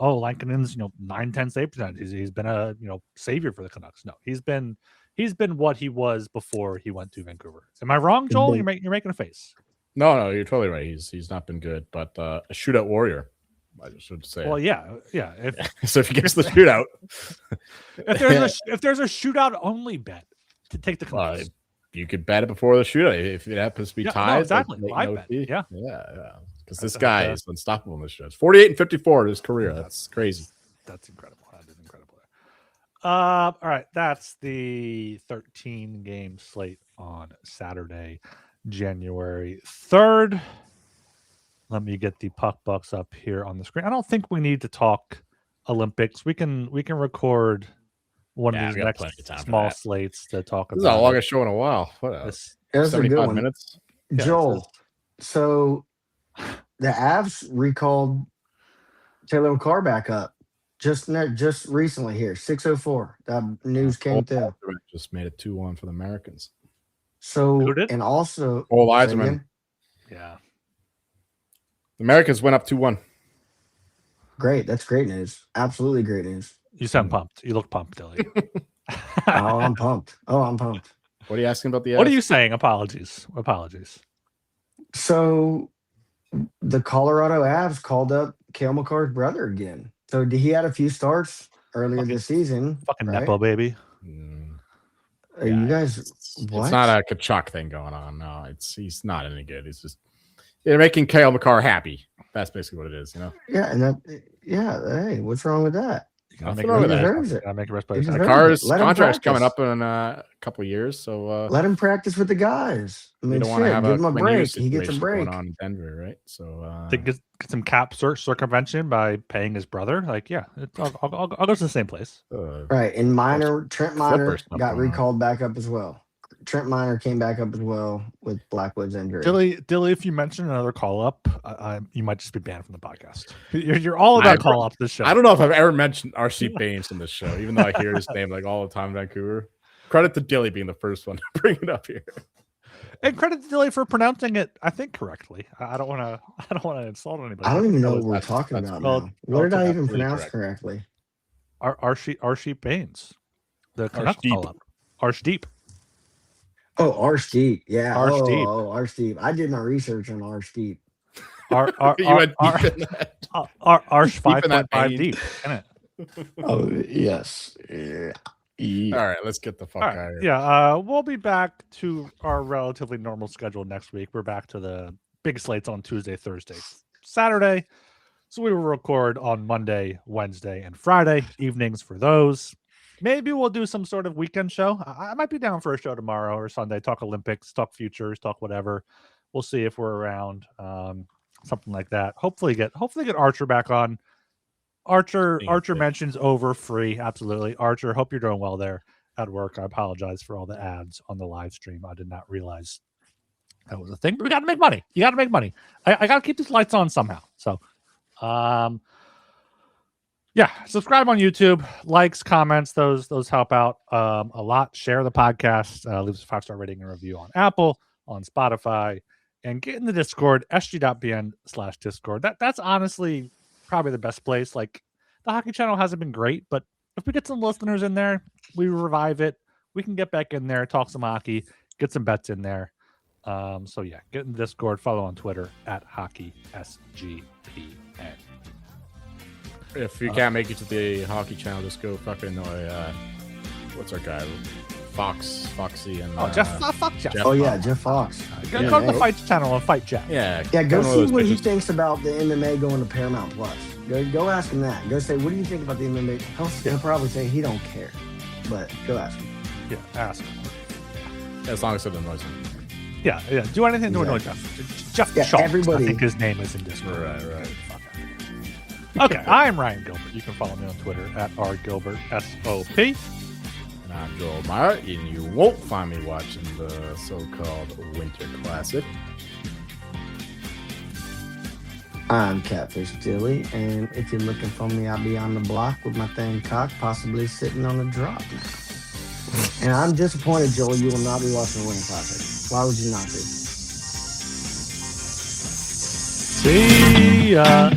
Lankinen's 910 save percentage. He's been a savior for the Canucks. No, he's been what he was before he went to Vancouver. Am I wrong, Joel? You're making a face. No, you're totally right. He's not been good, but a shootout warrior. I should say. Well, yeah. So if he gets the shootout, if there's a shootout only bet to take the Canucks. You could bet it before the shootout if it happens to be tied. No, exactly. Bet. Yeah. Because this guy is unstoppable in this show. It's 48 and 54 in his career. That's crazy. That's incredible. That is incredible. All right, that's the 13-game slate on Saturday, January 3rd. Let me get the puck bucks up here on the screen. I don't think we need to talk Olympics. We can record one of these next small slates to talk about. This is the longest show in a while. What 75 minutes? Joel, so the Avs recalled Taylor McCarr back up just recently here, 6:04. That news came through. Just made it 2-1 for the Americans. So, and also... Eiserman. Yeah. The Americans went up 2-1. Great. That's great news. Absolutely great news. You sound pumped. You look pumped, Dilly. I'm pumped. I'm pumped. What are you asking about the Avs? What are you saying? Apologies. So the Colorado Avs called up Cale McCarr's brother again. So he had a few starts earlier this season. Fucking right? Nepo baby. Are you guys? What? It's not a Kachuk thing going on. No, he's not any good. It's just they're making Kale McCarr happy. That's basically what it is, you know. Yeah, and hey, what's wrong with that? Nothing wrong with that. Deserves it. Gotta make a rest He deserves McCarr's Let him contract's practice. coming up in a couple of years, so Let him practice with the guys. I mean, don't want to have give him a Quinn break. Hughes He gets a situation break. going on in Denver, right? So To get some cap circumvention by paying his brother. Like, yeah, I'll go to the same place. Right, and Trent Miner Flipper stuff got going on. recalled back up as well. Trent Miner came back up as well with Blackwood's injury. Dilly, if you mention another call up, you might just be banned from the podcast. You're all about call ups this show. I don't know if I've ever mentioned RC Baines in this show, even though I hear his name like all the time in Vancouver. Credit to Dilly being the first one to bring it up here. And credit to Dilly for pronouncing it, I think, correctly. I don't want to insult anybody. I don't even know what we're That's- talking that's about well- now. What did I even absolutely pronounce correct. correctly? Arshdeep Baines. The Canucks Arshdeep. call up. Arshdeep. Oh, Arshdeep. Yeah. Arshdeep. Oh, Arshdeep. I did my research on Arshdeep. You went deep in that. Arsh Deep in that 5.5 vein. deep. Isn't it? Oh, yes. Yeah. All right, let's get the fuck All out right. of here. Yeah, we'll be back to our relatively normal schedule next week. We're back to the big slates on Tuesday, Thursday, Saturday. So we will record on Monday, Wednesday, and Friday evenings for those. Maybe we'll do some sort of weekend show. I might be down for a show tomorrow or Sunday. Talk Olympics, talk futures, talk whatever. We'll see if we're around. Something like that. Hopefully get Archer back on. Archer mentions over free. Absolutely. Archer, hope you're doing well there at work. I apologize for all the ads on the live stream. I did not realize that was a thing. But we got to make money. You got to make money. I got to keep these lights on somehow. So, yeah, subscribe on YouTube, likes, comments, those help out a lot. Share the podcast, leave us a 5-star rating and review on Apple, on Spotify, and get in the Discord, sg.bn/Discord. That's honestly probably the best place. Like, the hockey channel hasn't been great, but if we get some listeners in there, we revive it. We can get back in there, talk some hockey, get some bets in there. So yeah, get in the Discord, follow on Twitter at HockeySGPN. If you can't make it to the hockey channel, just go fucking what's our guy? Foxy and Jeff. Oh, yeah, Jeff Fox. Go to the Fights channel and fight Jeff. Yeah, Yeah, go one of see those what he bitches. thinks about the MMA going to Paramount Plus. Go ask him that. Go say, what do you think about the MMA? He'll probably say he don't care. But go ask him. Yeah, ask him. As long as it annoys him. Yeah. Do anything to annoy Jeff. Jeff Yeah, Schultz, everybody- I think his name is in Discord. Right. Okay, I'm Ryan Gilbert. You can follow me on Twitter at rgilbertsop. And I'm Joel Meyer, and you won't find me watching the so-called Winter Classic. I'm Catfish Dilly, and if you're looking for me, I'll be on the block with my thing cocked, possibly sitting on a drop. And I'm disappointed, Joel, you will not be watching the Winter Classic. Why would you not be? See ya.